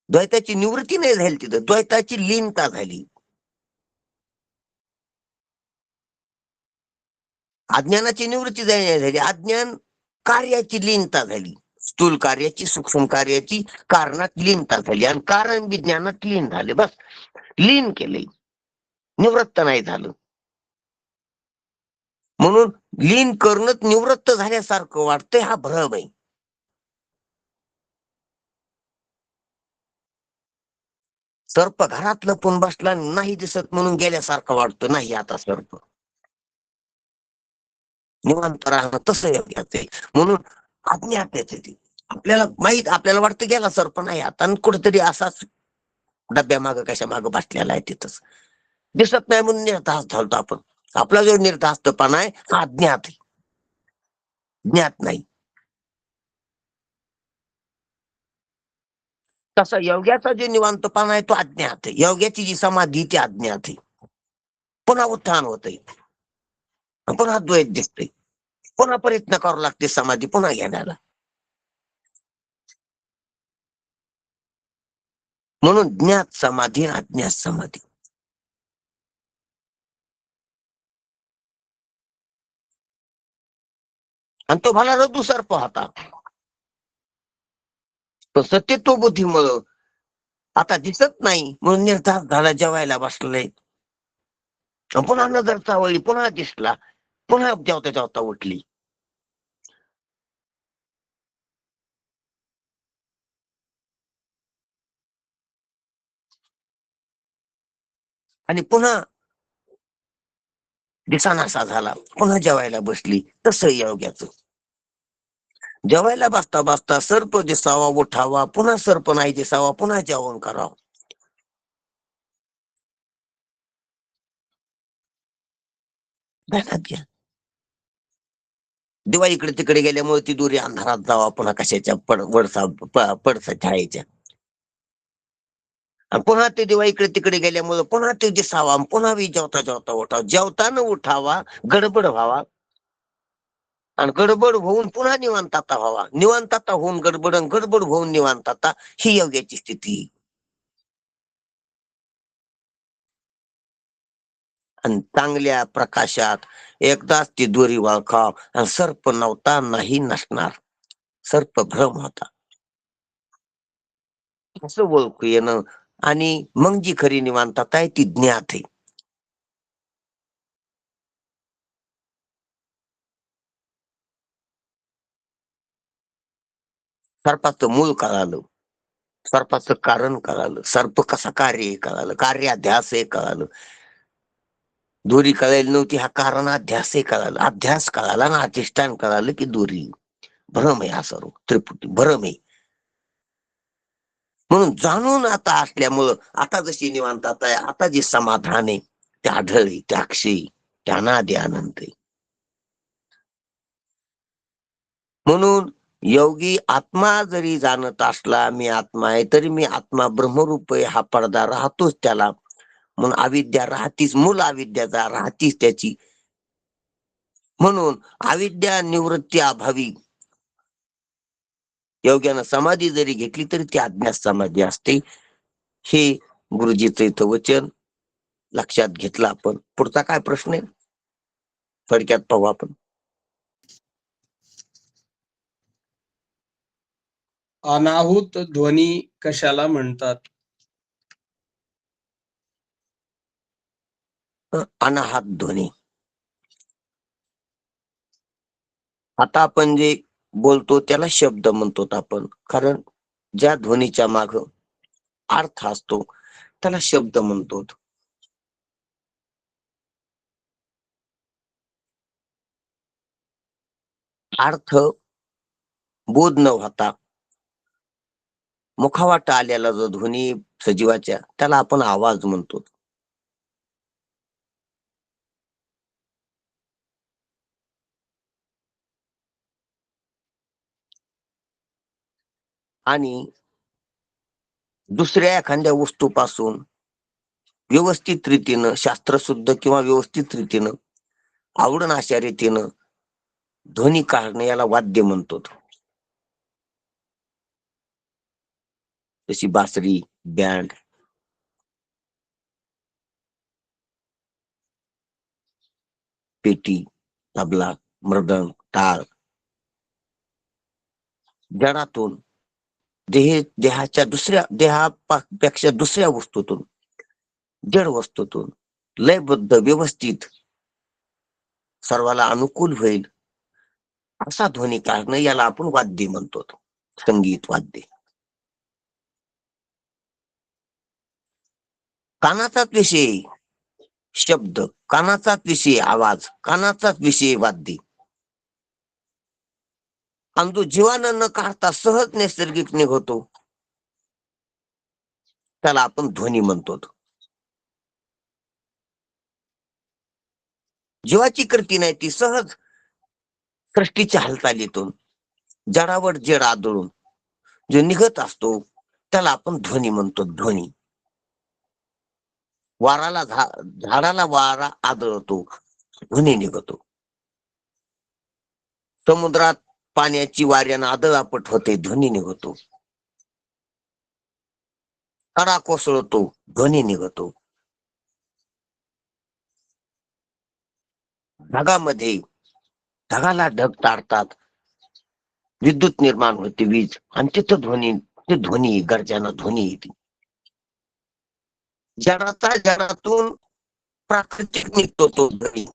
द्वैताची निवृत्ती नाही झाली तिथं, द्वैताची लीनता झाली. अज्ञानाची निवृत्ती नाही झाली, अज्ञान कार्याची लीनता झाली. स्थूल कार्याची, सूक्ष्म कार्याची कारणात लीनता झाली, आणि कारण विज्ञानात लीन झाले. बस लीन केले, निवृत्त नाही झालं. म्हणून लीन करणं निवृत्त झाल्यासारखं वाटतंय, हा भ्रम आहे. सर्प घरात लपून बसला, नाही दिसत म्हणून गेल्यासारखं वाटतं, नाही आता सर्प निवांत राहणं तसं योग्याचं आहे. म्हणून अज्ञातेच आहे ती. आपल्याला माहित, आपल्याला वाटतं गेला सर्प नाही आता, आणि कुठेतरी असाच डब्या माग कशा माग बसलेला आहे, तिथंच दिसत नाही म्हणून निर्धास्त झालतो आपण. आपला जो निर्धास्तपणा आहे हा अज्ञात आहे, ज्ञात नाही. तसा योग्याचा जे निवांतपणा आहे तो अज्ञात आहे. योग्याची जी समाधी ती अज्ञात आहे. पुन्हा उत्थान होतंय, पुन्हा द्वैत दिसतंय, पुन्हा प्रयत्न करावं लागते समाधी पुन्हा घेण्याला. म्हणून ज्ञात समाधी, अज्ञात समाधी. आणि तो भला रज्जू सर्प होता, पण सत्यत्व बुद्धीमुळं आता दिसत नाही म्हणून निर्धार झाला, जेवायला बसलाय. पुन्हा नजर चावळली, पुन्हा दिसला, पुन्हा जेवता जेवता उठली. आणि पुन्हा दिसानासा झाला, पुन्हा जेवायला बसली. तसं योग्याचं जेवायला बसता बसता सर्प दिसावा, उठावा, पुन्हा सर्प नाही दिसावा, पुन्हा जेवण करावं. ध्यानात घ्या. दिवा इकडे तिकडे गेल्यामुळे ती दोरी अंधारात जावा, पुन्हा कशाच्या पडसा छायेच्या. आणि पुन्हा ते दिवा इकडे तिकडे गेल्यामुळे पुन्हा ते दिसावा, पुन्हा जेवता जेवता उठावा, जेवताना उठावा, गडबड व्हावा, आणि गडबड होऊन पुन्हा निवांतता व्हावा, निवांतता होऊन गडबड, आणि गडबड होऊन निवांतता, ही योग्याची स्थिती. आणि चांगल्या प्रकाशात एकदाच ती दोरी वळखाव, आणि सर्प नव्हता, नाही नसणार, सर्प भ्रम होता, असं ओळखू येणं. आणि मग जी खरी निवांतता आहे ती ज्ञात आहे. सर्पाचं मूळ कळालं, सर्पाचं कारण कळालं, सर्प कसा कार्य आहे कळालं, कार्याध्यास आहे कळालं. दोरी कळायला नव्हती, हा कारणाध्यास आहे कळालं, अध्यास कळाला ना, अधिष्ठान कळालं की दोरी भ्रम आहे, हा सर्व त्रिपुटी भ्रम आहे. म्हणून जाणून आता असल्यामुळं आता जशी निवांतता आहे, आता जे समाधान आहे ते आढळी, ते अक्षयी, ते अनादि अनंत आहे. म्हणून योगी आत्मा जरी जाणत असला, मी आत्मा आहे, तरी मी आत्मा ब्रह्मरूप आहे, हा पडदा राहतोच त्याला. म्हणून अविद्या राहतीच, मूल अविद्याचा राहतीच त्याची. म्हणून अविद्या निवृत्ती अभावी योग्यानं समाधी जरी घेतली तरी ती अज्ञात समाधी असते. हे गुरुजीचं इथं वचन लक्षात घेतलं आपण. पुढचा काय प्रश्न आहे थोडक्यात पाहू आपण. अनाहूत ध्वनी कशाला म्हणतात? अनाहत ध्वनी. आता आपण जे बोलतो त्याला शब्द म्हणतो आपण, कारण ज्या ध्वनीच्या माग अर्थ असतो त्याला शब्द म्हणतो. अर्थ बोध न होता मुखावाट आलेला जो ध्वनी सजीवाच्या, त्याला आपण आवाज म्हणतो. आणि दुसऱ्या एखाद्या वस्तूपासून व्यवस्थित रीतीनं, शास्त्रशुद्ध किंवा व्यवस्थित रीतीनं, आवडण अशा रीतीनं ध्वनी काढणं याला वाद्य म्हणतो. जशी बासरी, बँड, पेटी, तबला, मृदंग, टाळ. जडातून देहाच्या दुसऱ्या देहापेक्षा दुसऱ्या वस्तूतून, जड वस्तूतून लयबद्ध व्यवस्थित सर्वाला अनुकूल होईल असा ध्वनी काढणं याला आपण वाद्य म्हणतो. संगीत वाद्य. कानाचाच विषय शब्द, कानाचाच विषय आवाज, कानाचाच विषय वाद्य. आणि जो जीवानं न काढता सहज नैसर्गिक निघतो त्याला आपण ध्वनी म्हणतो. जीवाची कृती नाही, ती सहज सृष्टीच्या हालचालीतून जडावर जड आदळून जो निघत असतो त्याला आपण ध्वनी म्हणतो. ध्वनी. वाराला झाडाला वारा आदळतो, ध्वनी निघतो. समुद्रात पाण्याची वाऱ्यानं आदळापट होते, ध्वनी निघतो. कडा कोसळतो, ध्वनी निघतो. ढगामध्ये ढगाला ढग ताडतात, विद्युत निर्माण होते, वीज, आणि तिथं ध्वनी, ते ध्वनी गर्जना ध्वनी येते. जडातून प्राकृतिक निघतो तो ध्वनी.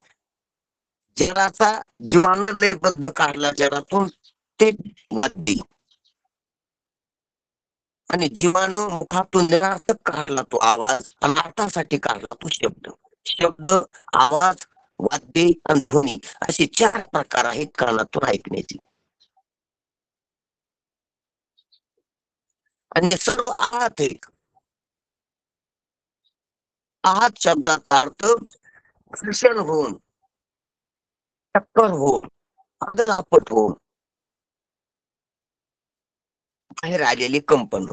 जडाचा जीवांना काढला जडातून ते वाद्य, आणि जीवाणू मुखातून निरार्थक काढला तो आवाज, आणि अर्थासाठी काढला तो शब्द. शब्द, आवाज, वाद्य आणि ध्वनी असे 4 प्रकार आहेत कानातून ऐकण्याचे. आणि सर्व आहात एक. आहात शब्दाचा अर्थ घर्षण होऊन, टक्कर होऊन, आदरापट होऊन बाहेर आलेले कंपन.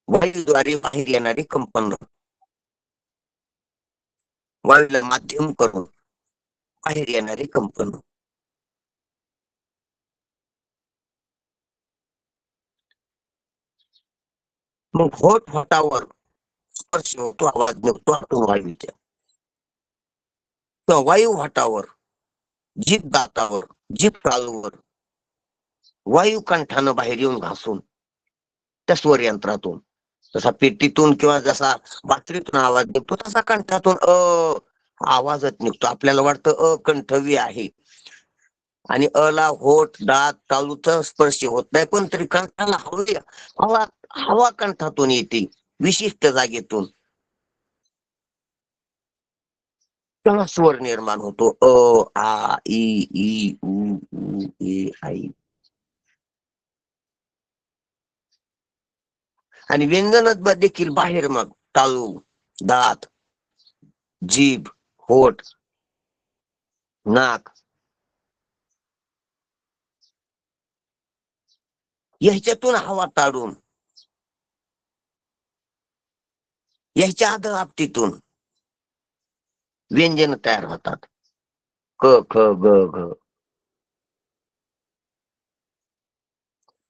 वायूद्वारे बाहेर येणारे कंपन, वायूला माध्यम करून बाहेर येणारे कंपन. मग होठ होटावर स्पर्श होतो, आवाज निघतो आतून वायूच्या. किंवा वायू होटावर, जीभ दातावर, जीभ तालूवर, वायू कंठानं बाहेर येऊन घासून त्या स्वर यंत्रातून, जसा पेटीतून किंवा जसा बाटलीतून आवाज निघतो तसा कंठातून आवाजच निघतो. आपल्याला वाटतं कंठवी आहे, आणि ला होठ, दात, तालूचा स्पर्श होत नाही, पण तरी कंठाला हवा हवा कंठातून येते विशिष्ट जागेतून, तेव्हा स्वर निर्माण होतो. आ, ई, उ, ए, आई. आणि व्यंजनात देखील बाहेर मग तालू, दात, जीभ, होठ, नाक ह्याच्यातून हवा ताडून ह्याच्या आद आपटीतून व्यंजन तयार होतात. क, ख, ग, घ.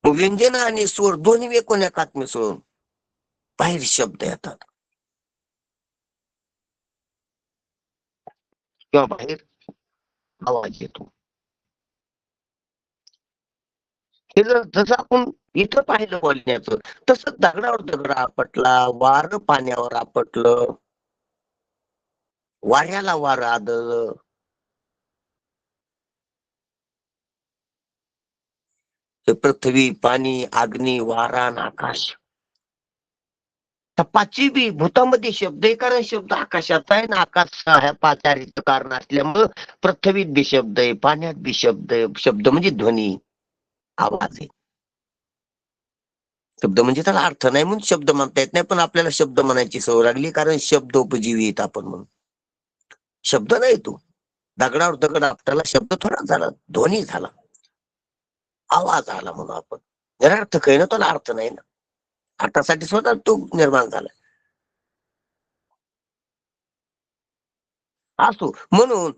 व्यंजन आणि स्वर दोन्ही एकूण एकात मिसळून बाहेर शब्द येतात, किंवा बाहेर आवाज येतो. हे जसं आपण इथं पाहिलं बोलण्याचं, तसं दगडावर दगड आपटला, वारं पाण्यावर आपटलं, वाऱ्याला वारं आदळलं. हे पृथ्वी, पाणी, अग्नी, वारा आणि आकाश. त्या पाचही बी भूतामध्ये शब्द आहे, कारण शब्द आकाशात आहे ना, आकाश ह्या पाचारीचं कारण असल्यामुळं पृथ्वीत बी शब्द आहे, पाण्यात बी शब्द आहे. शब्द म्हणजे ध्वनी, आवाज आहे. शब्द म्हणजे त्याला अर्थ नाही म्हणून शब्द म्हणता येत नाही, पण आपल्याला शब्द म्हणायची सवय लागली, कारण शब्द उपजीवी येत आपण म्हणून. शब्द नाही तो. दगडावर दगड आपल्याला शब्द थोडा झाला, ध्वनी झाला, आवाज आला म्हणून आपण. निरर्थक आहे ना, त्याला अर्थ नाही ना. अर्थासाठी स्वतः तो निर्माण झाला. असो म्हणून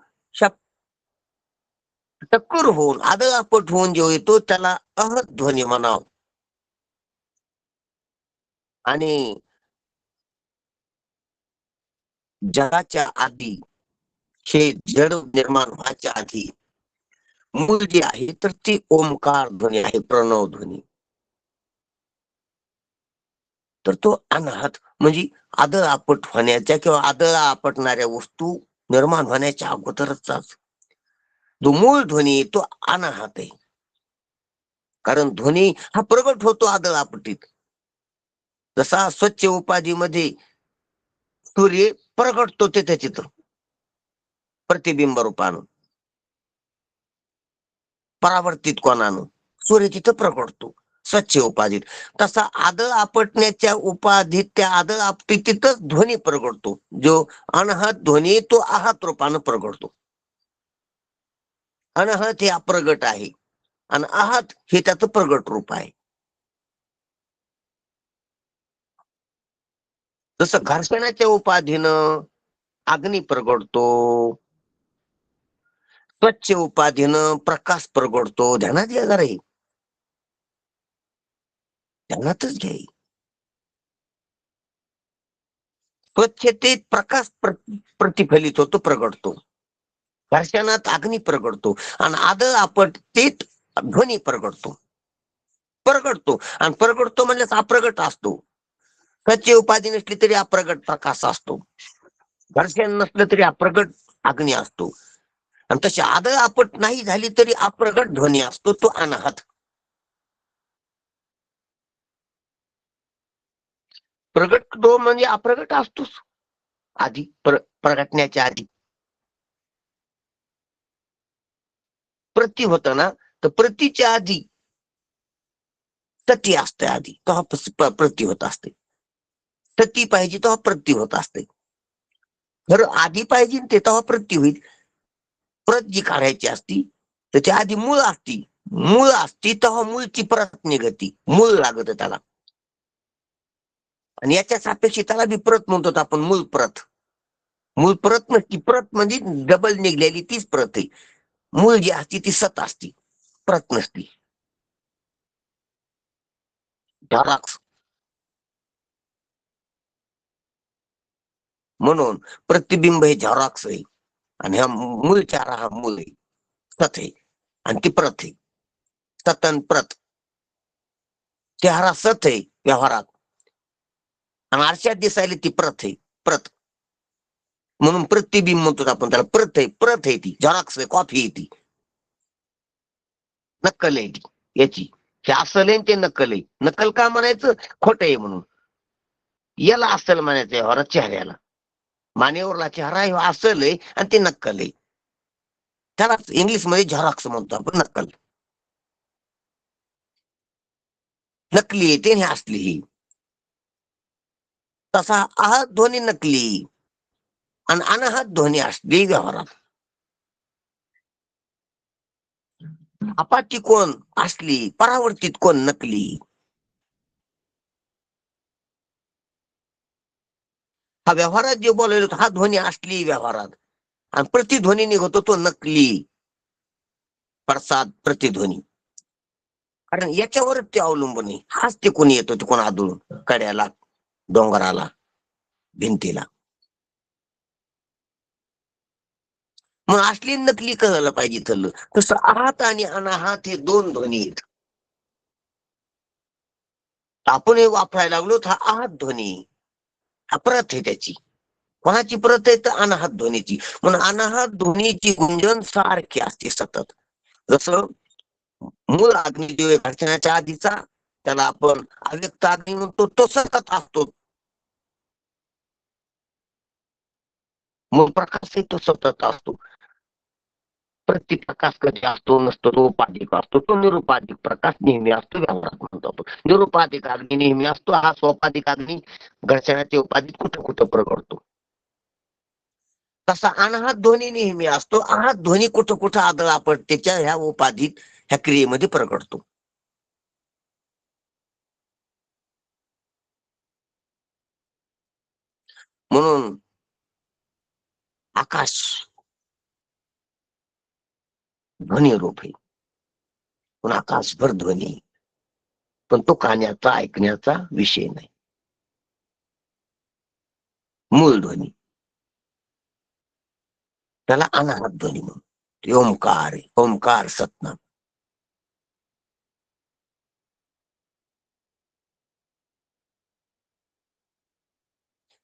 टक्कर होऊन आदळआपट होऊन जो येतो त्याला ध्वनी म्हणाव. आणि जगाच्या आधी, हे जड निर्माण व्हायच्या आधी मूळ जे आहे तर ती ओमकार ध्वनी आहे, प्रणव ध्वनी. तर तो अनाहत म्हणजे आदळ आपट होण्याच्या किंवा आदळ आपटणाऱ्या वस्तू निर्माण होण्याच्या अगोदरचाच जो मूळ ध्वनी तो अनाहत आहे. कारण ध्वनी हा प्रगट होतो आदळ आपटीत. जसा स्वच्छ उपाधीमध्ये सूर्य प्रगटतो ते चित्र प्रतिबिंब रूपानं, परावर्तित कोणानं सूर्य तिथं प्रगटतो स्वच्छ उपाधीत. तसा आदळ आपटण्याच्या उपाधीत त्या आदळ आपटीतच ध्वनी प्रगटतो. जो अनहत ध्वनी तो आहत रूपानं प्रगटतो. अनहत हे अप्रगट आहे आणि आहत हे त्याचं प्रगट रूप आहे. जसं घर्षणाच्या उपाधीनं अग्नी प्रगटतो, स्वच्छ उपाधीनं प्रकाश प्रगटतो. ध्यानात घ्या जरा, हे ध्यानातच घ्या. स्वच्छतेत प्रकाश प्रतिफलित होतो, प्रगटतो. घर्षणात अग्नी प्रगटतो आणि आदळ आपटीत ध्वनी प्रगटतो. आणि प्रगटतो म्हणल्यास अप्रगट असतो. स्वच्छ उपाधी नसली तरी अप्रगट प्रकाश असतो. घर्षण नसलं तरी अप्रगट अग्नी असतो. आणि तशी आदळ आपट नाही झाली तरी अप्रगट ध्वनी असतो, तो अनाहत. प्रगट तो म्हणजे अप्रगट असतोच आधी, प्रगटण्याच्या आधी. प्रति होत ना, तर प्रतीच्या आधी सती असते. आधी तेव्हा प्रति होत असते. सती पाहिजे तेव्हा प्रति होत असते. जर आधी पाहिजे ते तेव्हा प्रति होईल. प्रत जी काढायची असती तर ती आधी मूळ असती. मूळ असती तेव्हा मूळची प्रत निघती, मूळ लागत त्याला. आणि याच्या सापेक्षी त्याला बी प्रत म्हणतो आपण, मूळ प्रत. मूळ प्रत नसती, प्रत म्हणजे डबल निघलेली तीच प्रत आहे. मूळ जी असती ती सत असती, प्रत नसती. झेरॉक्स. म्हणून प्रतिबिंब हे झेरॉक्स आहे आणि हा मूळ चारा हा मूळ आहे, सत आहे. आणि ती प्रत आहे, सतन प्रत. चेहरा सत आहे व्यवहारात आणि आरशात दिसायला ती प्रत आहे, प्रत. म्हणून प्रतिबिंब म्हणतो आपण त्याला. प्रत आहे ती, झेरॉक्स आहे, कॉपी आहे ती, नक्कल आहे ती याची. हे असल आहे ते नक्कल आहे. नक्कल का म्हणायचं? खोट आहे म्हणून. याला असल म्हणायचं व्यवहारात चेहऱ्याला. मानेवरला चेहरा हे असल आहे आणि ते नक्कल आहे. त्याला इंग्लिश मध्ये झेरॉक्स म्हणतो आपण, नक्कल. नकली येते हे असली ही. तसा आहत ध्वनी नकली आणि अनाहत ध्वनी असली व्यवहारात. अपाची कोण असली, परावर्तित कोण नकली. हा व्यवहारात जे बोलायला हा ध्वनी असली व्यवहारात, आणि प्रतिध्वनी निघतो तो नकली, प्रसाद प्रतिध्वनी. कारण याच्यावरच ते अवलंबून आहे. हाच ते कोणी येतो, ते कोण आदळून कड्याला, डोंगराला, भिंतीला. मग असली नकली करायला पाहिजे ठरलं. तसं आहात आणि अनाहात हे दोन ध्वनी आहेत. आपण हे वापरायला लागलो, हा आहत ध्वनी, हा प्रत आहे त्याची. कोणाची प्रत आहे तर अनाहत ध्वनीची. म्हणून अनाहत ध्वनीची गुंजन सारखी असते सतत. जसं मूळ अग्नी जो घडण्याच्या आधीचा, त्याला आपण अव्यक्त अग्नी म्हणतो, तो सतत असतो. मूळ प्रकाश तो सतत असतो. प्रतिप्रकाश कधी असतो नसतो, तो उपाधिक असतो. तो निरुपाधिक प्रकाश नेहमी असतो, व्यवहारात म्हणतो आपण. निरुपाधिक अग्नी नेहमी असतो. हा सोपाधिक अग्नी घर्षणाच्या उपाधीत कुठं कुठं प्रगटतो. तसा अनाहत ध्वनी नेहमी असतो. आहत ध्वनी कुठं कुठं आदळ आपण त्याच्या ह्या उपाधीत, ह्या क्रियेमध्ये प्रगटतो. म्हणून आकाश ध्वनी रूप आहे, पण आकाशभर ध्वनी, पण तो कानाचा ऐकण्याचा विषय नाही. मूळ ध्वनी त्याला अनाहत ध्वनी म्हणून. ओंकार आहे, ओंकार सतनाम.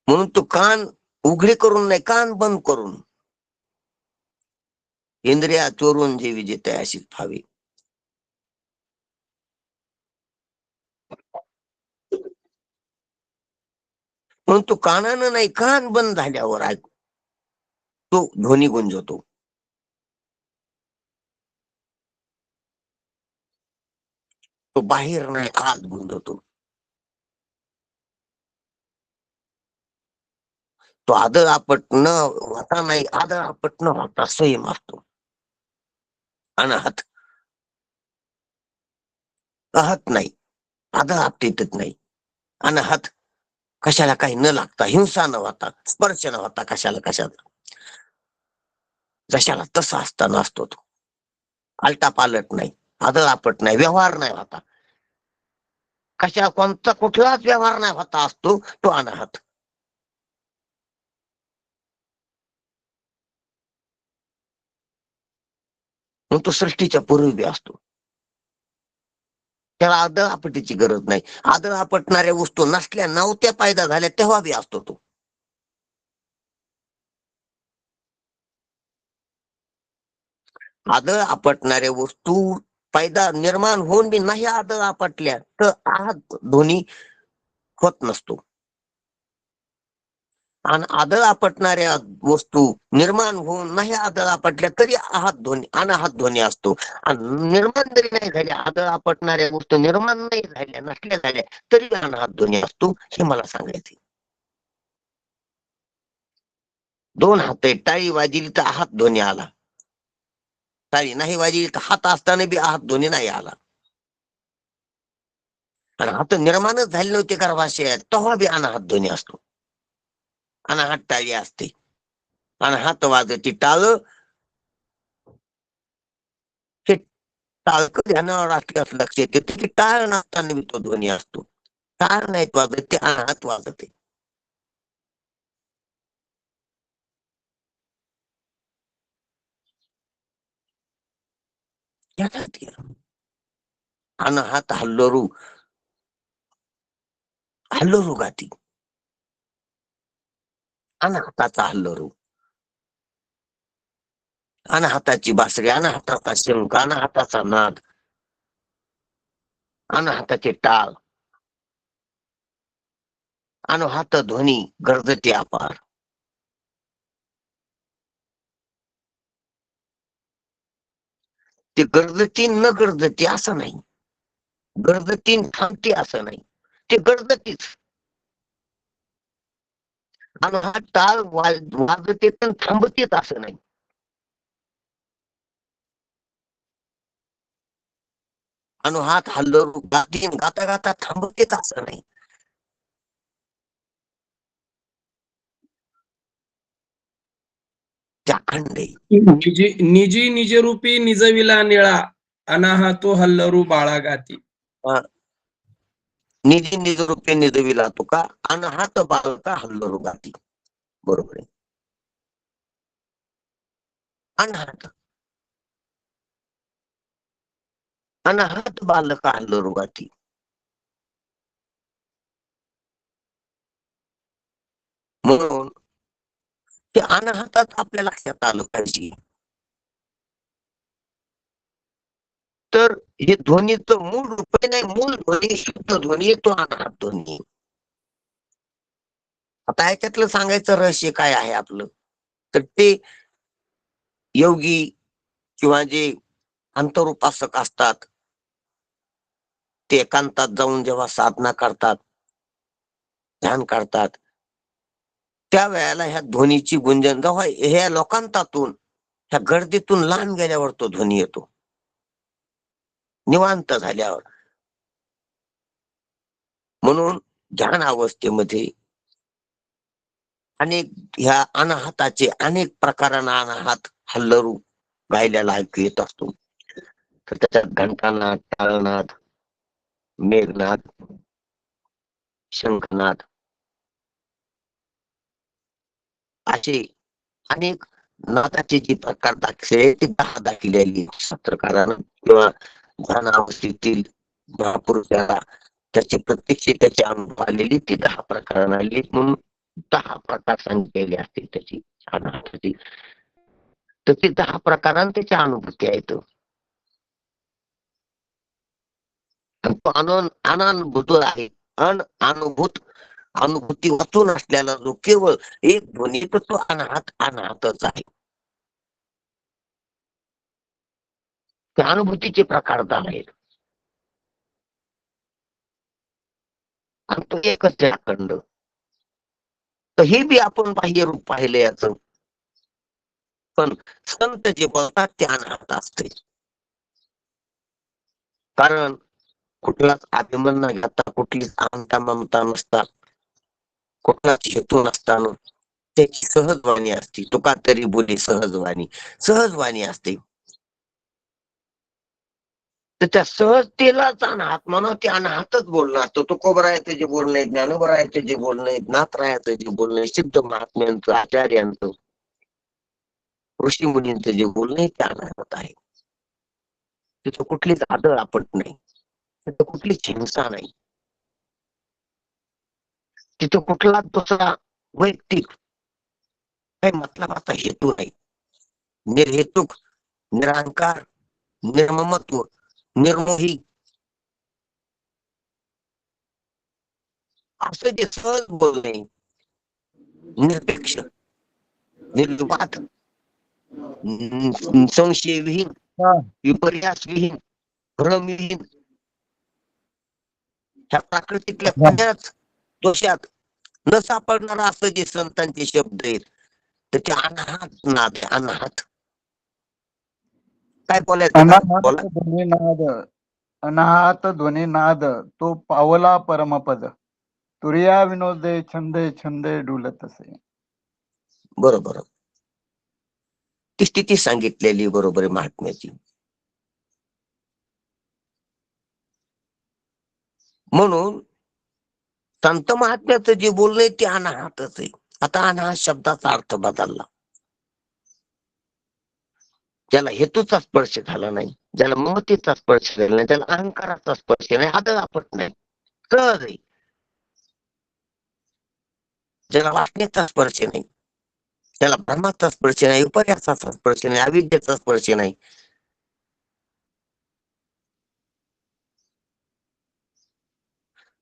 म्हणून तो कान उघडे करून नाही, कान बंद करून, इंद्रिया चोरून जे विजेते अशी व्हावी. म्हणून तो कानानं नाही, कान बंद झाल्यावर ऐक तो ध्वनी गुंजतो. तो बाहेर नाही, आत गुंजतो. तो आदळ आपट न होता नाही, आदळ आपट न होता संयम असतो. अनाहत आहत नाही, आदळ आपटीतच नाही. अनाहत कशाला काही न लागता, हिंसा न होता, स्पर्श न होता कशाला कशाला, जशाला तसा असताना असतो तो. आलटा पालट नाही, आदळ आपट नाही, व्यवहार नाही होता, कशा कोणता कुठलाच व्यवहार नाही होता असतो तो अनाहत. मग तो सृष्टीच्या पूर्वी बी असतो. त्याला आदळ आपटीची गरज नाही. आदळ आपटणाऱ्या वस्तू नसल्या, नव्हत्या पैदा झाल्या तेव्हा बी असतो तो. आदळ आपटणाऱ्या वस्तू पैदा निर्माण होऊन बी नाही आदळ आपटल्या तर आहत ध्वनी होत नसतो. आणि आदळ आपटणाऱ्या वस्तू निर्माण होऊन नाही आदळ आपटल्या तरी आहत ध्वनी, अनाहत ध्वनी असतो. आणि निर्माण जरी नाही झाल्या, आदळ आपटणाऱ्या वस्तू निर्माण नाही झाल्या, नसल्या झाल्या तरी अनाहत ध्वनी असतो, हे मला सांगायचे. दोन हात आहे, टाळी वाजली तर आहत ध्वनी आला, टाळी नाही वाजली तर हात असताना बी आहत ध्वनी नाही आला. आणि हात निर्माणच झाले नव्हते गर्भाशयात तेव्हा बी अनाहत ध्वनी असतो. अनाहत टाळी असते, अनाहत वाजती टाळ. हे टाळ ध्यानावर असल्यास लक्ष येते, त्याची टाळ नसताना बी तो ध्वनी असतो. टाळ नाही वाजत, ते अनाहत वाजते. यासाठी अनाहत हल्लोरू, हल्लोरू गाती, अनाहताचा हल्लोरू, अनाहताची बासरी, अनाहताचा शंख, अनाहताचा नाद, अनाहताचे टाळ, अनाहत ध्वनी गर्जते अपार. ते गर्जती न गर्जती असं नाही, गर्जती थांबते असं नाही, ते गर्जतीच. आणि हा टाळ वाजते पण थांबतेच असं नाही. आणि हात हल्लो गाती, गाता गाता थांबतेच असं नाही. त्या अखंड निजी निजरूपी निजविला निळा, अनाहातो हल्लरू बाळा गाती. निजी निज रूपे निजविला तुका, अनाहत बालका हल्लोरू गाती. बरोबर आहे. अनाहत, अनाहत बालका हल्लोरू गाती. म्हणून ते अनाहतात आपल्या लक्षात आलं पाहिजे. तर हे ध्वनीचं मूळ रूप नाही, मूळ ध्वनी शुद्ध ध्वनी तो अनाहत ध्वनी. आता ह्याच्यातलं सांगायचं रहस्य काय आहे आपलं, तर ते योगी किंवा जे अंतरुपासक असतात, ते एकांतात जाऊन जेव्हा साधना करतात, ध्यान करतात, त्या वेळेला ह्या ध्वनीची गुंजन जेव्हा ह्या लोकांतातून, ह्या गर्दीतून लांब गेल्यावर तो ध्वनी येतो, निवांत झाल्यावर. म्हणून ध्यान अवस्थेमध्ये अनेक ह्या अनाहताचे अनेक प्रकारांना अनाहत हल्लरू गायल्याला ऐकू येत असतो. तर त्याच्यात घंटानाद, टाळनाद, मेघनाद, शंखनाद असे अनेक नादाचे जे प्रकार दाखले ते 10 दाखलेली सूत्रकारानं किंवा ध्यान अवस्थेतील महापुरुषाला त्याचे प्रत्यक्ष त्याचे अनुभव आलेली ती 10 प्रकारानं आली म्हणून 10 प्रकार सांगितलेले असतील त्याची अनाहताची. तर ते 10 प्रकारांनी त्याच्या अनुभूती आहेत. आणि तो अनानुभूत आहे. अनुभूत अनुभूती वाचून असलेला जो केवळ एक ध्वनी तर तो अनाहतच आहे. त्या अनुभूतीचे प्रकार 10 आहेत. आणि तो एकच आहे अखंड. तर हे बी आपण बाह्य रूप पाहिलं याच. पण संत जे बोलतात ते अनाहत असते. कारण कुठलाच अभिमान न घेता, कुठलीच अहंता ममता नसता, कुठलाच हेतू नसताना त्याची सहजवाणी असते. तुका तरी बोली सहजवाणी, सहजवाणी असते. तर त्या सहजतेलाच अनाहत म्हणून ते अनाहतच बोलणं असतं. तुकोबरायाचं जे बोलणं आहे, ज्ञानोबरायाचं जे बोलणं आहे, नाथरायाचं जे बोलणं आहे, सिद्ध महात्म्यांचं, आचार्यांचं, ऋषी मुनींचं जे बोलणं आहे ते अनाहत आहे. तिथं कुठलीच आदळ आपट नाही, तिथं कुठलीच हिंसा नाही, तिथं कुठला दुसरा वैयक्तिक काही मतलबाचा हेतू नाही. निर्हेतुक, निरहंकार, निर्ममत्व, निर्मोही असं जे सहज बोलणे, निरपेक्ष, निर्विवाद, संशयविहीन, विपर्यासविहीन, भ्रमविहीन, ह्या प्राकृतिकल्या कोण्याच दोषात न सापडणारा असं जे संतांचे शब्द आहेत तर ते अनाहत नाद आहे. अनाहत काय बोलायचं का बोला. अनाहत ध्वनिनाद, अनाहत ध्वनिनाद तो पावला परमपद, तुर्या विनोदे छंदे छंदे डुलतसे. बरोबर, ती स्थिती सांगितलेली बरोबर आहे महात्म्याची. म्हणून संत महात्म्याचं जे बोलणं ते अनाहतच आहे. आता अनाहत शब्दाचा अर्थ बदलला. ज्याला हेतूचा स्पर्श झाला नाही, ज्याला ममतेचा स्पर्श झाला नाही, त्याला अहंकाराचा स्पर्श नाही, आदळ आपट नाही, सहज आहे. ज्याला वासनेचा स्पर्श नाही, त्याला भ्रमाचा स्पर्श नाही, विपर्यासाचा स्पर्श नाही, अविद्येचा स्पर्श नाही,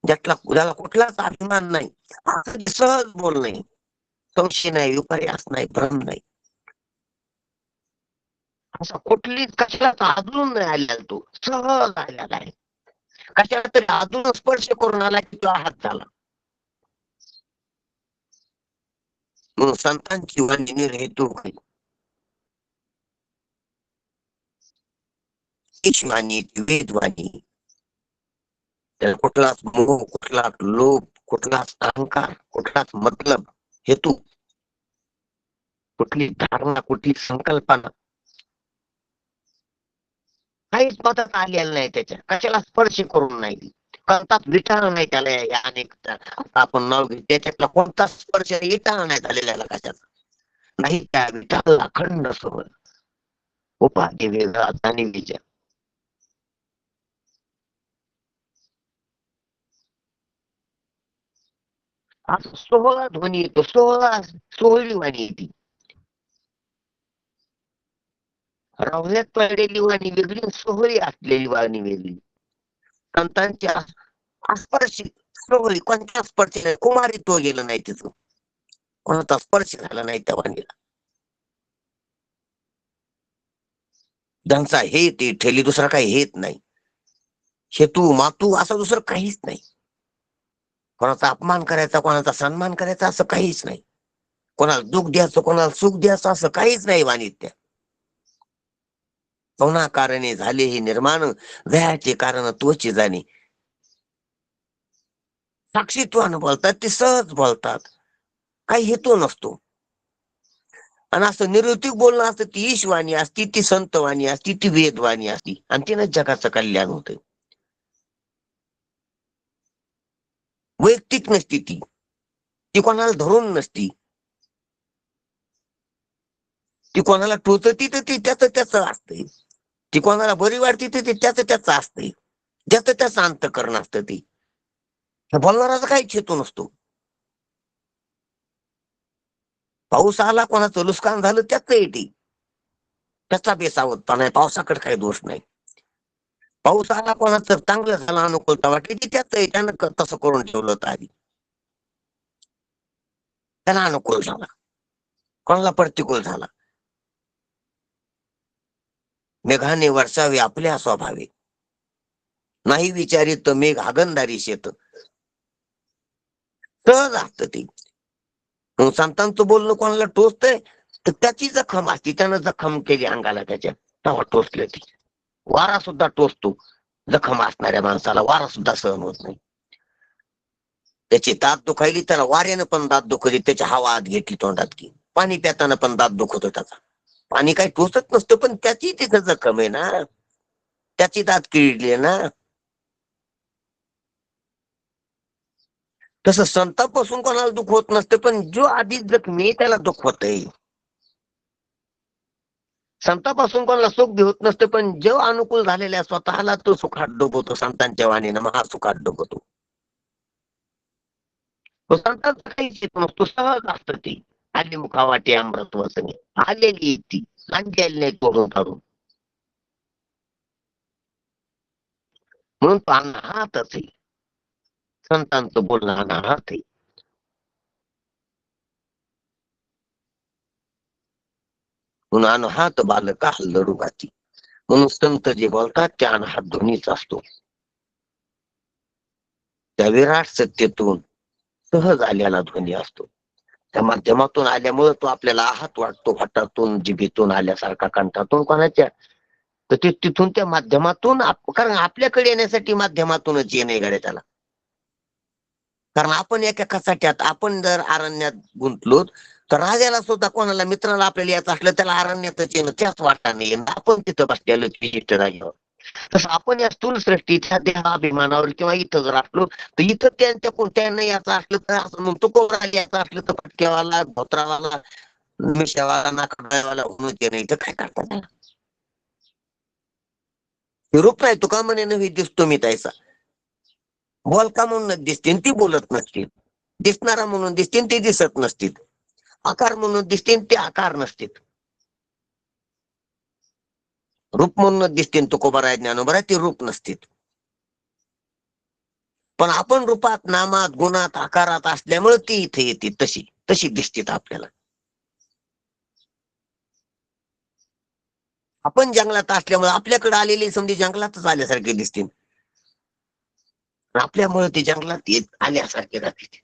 ज्याला कुठलाच अभिमान नाही, असं सहज बोल नाही, संशय नाही, विपर्यास नाही, भ्रम नाही, असा कुठलीच कशालाच आदळून नाही आलेला, तो सहज आलेला आहे. कशाला तरी अजून स्पर्श करून आला की तो हात झाला. म्हणून संतांची वाणी निर्हेतुक आहे. ईशवाणी, वेदवाणी, त्याला कुठलाच मोह, कुठलाच लोभ, कुठलाच अहंकार, कुठलाच मतलब, हेतू, कुठली धारणा, कुठली संकल्पना काहीच मदत आलेलं नाही. त्याच्या कशाला स्पर्श करून नाही, कोणताच विटाळ नाही त्याला. या अनेक आपण नाव घेऊ त्याच्यातला कोणताच स्पर्श विटाळ नाही झालेला कशाचा नाही. त्या विटाळ अखंड सोबत उपाधी वेगळा जाणीवीच्या. असं 16 ध्वनी येतो, 16 वाणी येते. रवल्यात पडलेली वाणी वेगळी, सोहळी असलेली वाणी वेगळी. संतांच्या अस्पर्शी सोहळी, कोणत्या स्पर्श नाही, कुमारित्व गेलं नाही तिचं, कोणाचा स्पर्श झाला नाही त्या वाणीला. ज्यांचा हे ते ठेली दुसरा काही हेत नाही, हेतू मातू असं दुसरं काहीच नाही. कोणाचा अपमान करायचा, कोणाचा सन्मान करायचा असं काहीच नाही. कोणाला दुःख द्यायचं, कोणाला सुख द्यायचं असं काहीच नाही वाणीत त्या. कोणा कारणे झाले हे निर्माण, व्याचे कारण तोची जाणे. साक्षीत्वानं बोलतात, ते सहज बोलतात, काही हेतू नसतो. आणि असं निरुतिक बोलणं असतं, ती ईशवाणी असती, ती संतवाणी असती, ती वेदवाणी असती, आणि तिनं जगाचं कल्याण होतं. वैयक्तिक नसती ती, ती कोणाला धरून नसती, ती कोणाला टोचती तर ती त्याचं त्याचं असते, ती कोणाला बरी वाटते तर ते त्याचं त्याचं असते, ज्याचं त्याचं अंतःकरण असतं. ती बोलणाराचा काहीच हेतू नसतो. पाऊस आला, कोणाचं नुकसान झालं त्याच येते, त्याचा बेसावतपणा आहे, पावसाकडे काही दोष नाही. पाऊस आला, कोणाचं चांगलं झालं, अनुकूलता वाटली ती त्याच आहे, त्यानं तसं करून ठेवलं होतं आधी, त्याला अनुकूल झाला, कोणाला प्रतिकूल झाला. मेघाने वर्षावे आपल्या स्वभावे, नाही विचारित मेघ आगंधारी शेत. सहज असतं ते. संतांचं बोलणं कोणाला टोचतंय तर त्याची जखम असती, त्यानं जखम केली अंगाला त्याच्या, तेव्हा टोचले ती. वारा सुद्धा टोचतो, जखम असणाऱ्या माणसाला वारा सुद्धा सहन होत नाही. त्याची दात दुखायली, त्याला वाऱ्यानं पण दात दुखली, त्याची हवा आत घेतली तोंडात की, पाणी पिताना पण दात दुखतो त्याचा. पाणी काही टोचत नसतं, पण त्याची तिथं जखम आहे ना, त्याची दात किळली आहे ना. तसं संतापासून कोणाला दुःख होत नसतं, पण जो आधीच जखमी त्याला दुःख होतंय. संतापासून कोणाला सुख बी होत नसतं, पण जो अनुकूल झालेला स्वतःला तो सुखात डोबवतो, संतांच्या वाणीनं महासुखात डोबवतो. तो संतांचा काहीच येत नसतो, सहज असतं ते. आली मुखावाटे अमृत वसने, आलेली ती सांगेल नाही तोडून काढून. म्हणून तो अनाहातच आहे, संतांचं बोलणं अनाहात आहे. म्हणून अनाहात बालका हल्लरू गाती, म्हणून संत जे बोलतात त्या अनाहात ध्वनीच असतो. त्या विराट सत्तेतून सहज आलेला ध्वनी असतो, त्या माध्यमातून आल्यामुळे तो आपल्याला आहात वाटतो, हटातून जिभेतून आल्यासारखा, कंठातून कोणाच्या, तर ते तिथून त्या माध्यमातून कारण आपल्याकडे येण्यासाठी माध्यमातूनच येणे गड्या त्याला. कारण आपण एका कचाट्यात, आपण जर अरण्यात गुंतलो तर राजाला सुद्धा, कोणाला मित्राला आपल्याला यायचं असलं त्याला अरण्यातच येणं, त्याच वाटाने येणं, आपण तिथं बसलेलं विशिष्ट जागेवर. तसं आपण या स्थूल सृष्टीच्या देहाभिमानावर किंवा इथं जर असलो तर इथं त्यांच्या कोणत्या याचं असलं तर, असं म्हणतो कोराला यायचं असलं तर फटक्यावाला, धोत्रावाला, मिशावाला, नाकडावाला होऊन नाही तर काय करतात त्याला. रूप नाही तुका म्हणे नवी दिसतो मी त्याचा, बोलका म्हणून दिसतील ती बोलत नसतील, दिसणारा म्हणून दिसतील ते दिसत नसतील, आकार म्हणून दिसतील ते आकार नसतील, रूप म्हणूनच दिसतील तुकोबा आहे, ज्ञानोबा आहे, ते रूप नसतील. पण आपण रूपात, नामात, गुणात, आकारात असल्यामुळे ती इथे येते, तशी तशी दिसतात आपल्याला. आपण जंगलात असल्यामुळे आपल्याकडे आलेली समजी जंगलातच आल्यासारखे दिसतील, आपल्यामुळे ते जंगलात येत आल्यासारखे राहतील.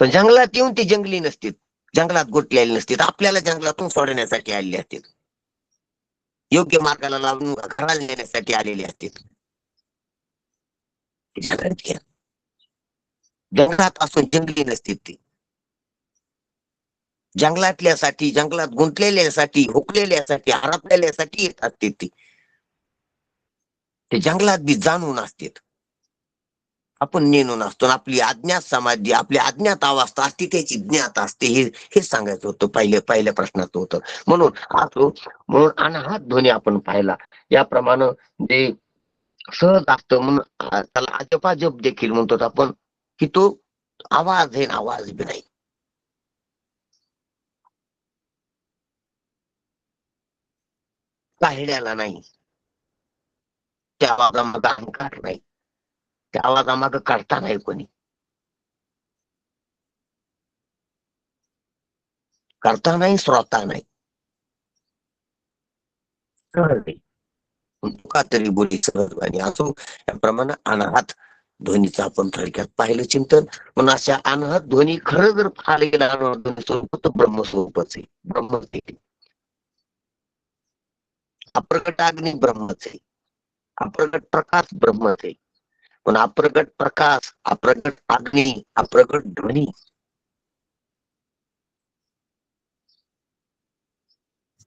पण जंगलात येऊन ती जंगली नसतील, जंगलात गोठलेली नसतील, आपल्याला जंगलातून सोडण्यासाठी आलेली असतील, योग्य मार्गाला लावून घराला नेण्यासाठी आलेले असतील. जंगलात असून जंगली नसतील ती, जंगलातल्यासाठी, जंगलात गुंतलेल्यासाठी, हुकलेल्यासाठी, हरपलेल्यासाठी येत असते ती, ते जंगलात बी जाणून असतात. आपण नेणून असतो, आपली अज्ञात समाधी, आपली अज्ञात अवस्था असते, त्याची ज्ञात असते. हे सांगायचं होतं पहिल्या प्रश्नाचं होतं. म्हणून अनाहत ध्वनी आपण पाहिला, याप्रमाणे जे सहज असतं, म्हणून त्याला अजपाजप देखील म्हणतो आपण, की तो आवाज आहे ना, आवाज बी नाही. काहिड्याला नाही, त्या आवाजामध्ये अहंकार नाही, त्या आवाजामागं करता नाही कोणी, करता नाही, श्रोता नाही. सहज आहे. पण तुका तरी बोली सहज आणि असो. त्याप्रमाणे अनाहत ध्वनीचं आपण थोडक्यात पाहिलं चिंतन. पण अशा अनाहत ध्वनी खरं जर पाहायला गेला अनाहत ध्वनी स्वरूप तर ब्रह्मस्वरूपच आहे. ब्रह्मच आहे. अप्रकट अग्नी ब्रह्मच आहे, अप्रकट प्रकाश ब्रह्मच आहे. पण अप्रकट प्रकाश, अप्रकट अग्नी, अप्रकट ध्वनी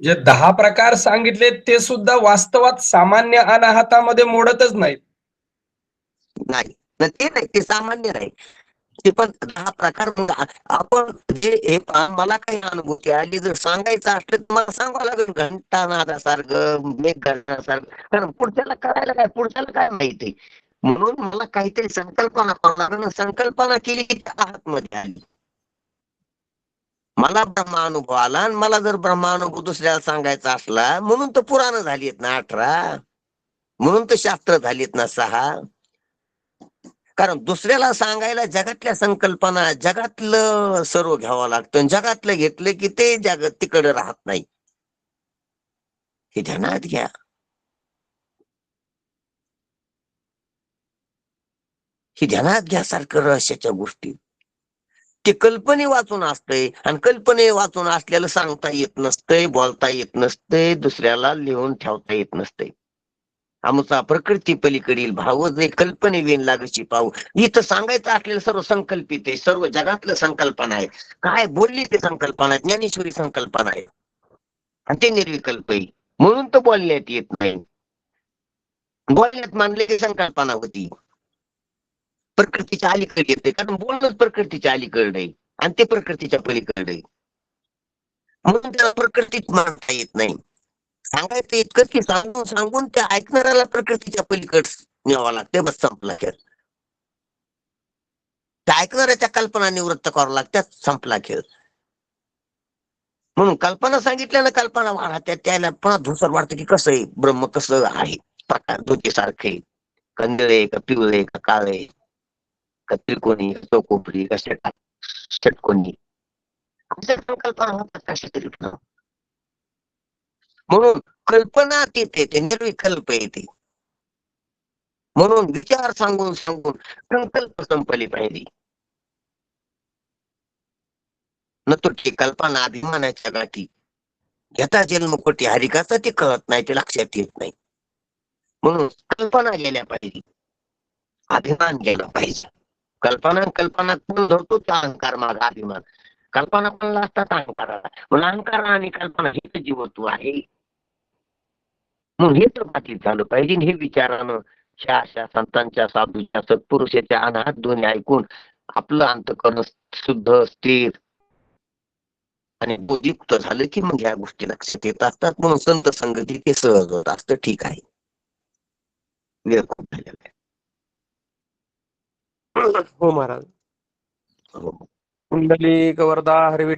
जे 10 प्रकार सांगितले ते सुद्धा वास्तवात सामान्य अनाहतामध्ये मोडतच नाहीत. नाही न, ते नाही, ते सामान्य नाही. ते पण 10 प्रकार. मग आपण जे हे मला काही अनुभूती आली जर सांगायचं असलं तर मला सांगावं लागेल घंटानादासारखं, मेघ घंटासारखं. कारण पुढच्याला करायला काय, पुढच्याला काय माहिती. म्हणून मला काहीतरी संकल्पना करावं लागेल. संकल्पना केली की त्या आतमध्ये आली. मला ब्रह्मानुभव आला आणि मला जर ब्रह्मानुभव दुसऱ्याला सांगायचा असला म्हणून तर पुराण झालीत ना 18, म्हणून तर शास्त्र झालीत ना 6. कारण दुसऱ्याला सांगायला जगातल्या संकल्पना, जगातलं सर्व घ्यावं लागतं. जगातलं घेतलं की ते जगत तिकडे राहत नाही, हे ध्यानात घ्या. ही ध्यानात घ्या सारखं रहस्याच्या गोष्टी. ते कल्पने वाचून असतंय आणि कल्पने वाचून असलेलं सांगता येत नसतंय, बोलता येत नसतंय, दुसऱ्याला लिहून ठेवता येत नसतंय. आमचा प्रकृती पलीकडील भाव जे कल्पने वेन लागची पाहू. इथं सांगायचं असलेलं सर्व संकल्पित आहे, सर्व जगातलं संकल्पना आहे. काय बोलली ते संकल्पना आहे, ज्ञानेश्वरी संकल्पना आहे आणि ते निर्विकल्प आहे. म्हणून तर बोलण्यात येत नाही. बोलण्यात मानले की संकल्पना होती, प्रकृतीच्या अलीकडे येते. कारण बोलणंच प्रकृतीच्या अलीकडे आहे आणि ते प्रकृतीच्या पलीकडे आहे. म्हणून त्याला प्रकृतीत मानता येत नाही. सांगायचं इतकं की सांगून सांगून त्या ऐकणाऱ्याला प्रकृतीच्या पलीकड न्यावं लागते. बस संपला खेळ. त्या ऐकणाऱ्याच्या कल्पना निवृत्त करावं लागतात, संपला खेळ. म्हणून कल्पना सांगितल्यानं कल्पना वाढतात. त्याला पुन्हा धुसर वाटतं की कसं आहे ब्रह्म, कसं आहे प्रकार सारखे, कंदळे का पिवळे का काळे का त्रिकोणी का चौकोपरी का षटकोनी, कल्पना होतात कशा तरी. म्हणून कल्पना तिथे ते निर्विकल्प येते. म्हणून विचार सांगून सांगून संकल्प संपली पाहिजे. न तो कल्पना अभिमानाच्या गाठी घेता जन्मकोटी हरिकाचा ते कळत नाही, ते लक्षात येत नाही. म्हणून कल्पना गेल्या पाहिजे, अभिमान गेला पाहिजे. कल्पना कल्पना कोण धरतो त्या अहंकार माझा अभिमान. कल्पना पण लागतात अहंकाराला. म्हणून अहंकार आणि कल्पना हे जीवत्व आहे. म्हणून हे तर बाकीच झालं पाहिजे. हे विचारानं अशा संतांच्या, साधूच्या, सत्पुरुषाच्या अनाहत ध्वनी ऐकून आपलं अंतःकरण शुद्ध, स्थिर आणि बोधयुक्त झालं की मग ह्या गोष्टी लक्षात येत असतात. म्हणून संत संगती ते सहज होत असतं. ठीक आहे, वेळ खूप झालेला आहे. हो महाराज. हो. कुंडलिक वरदा हरवी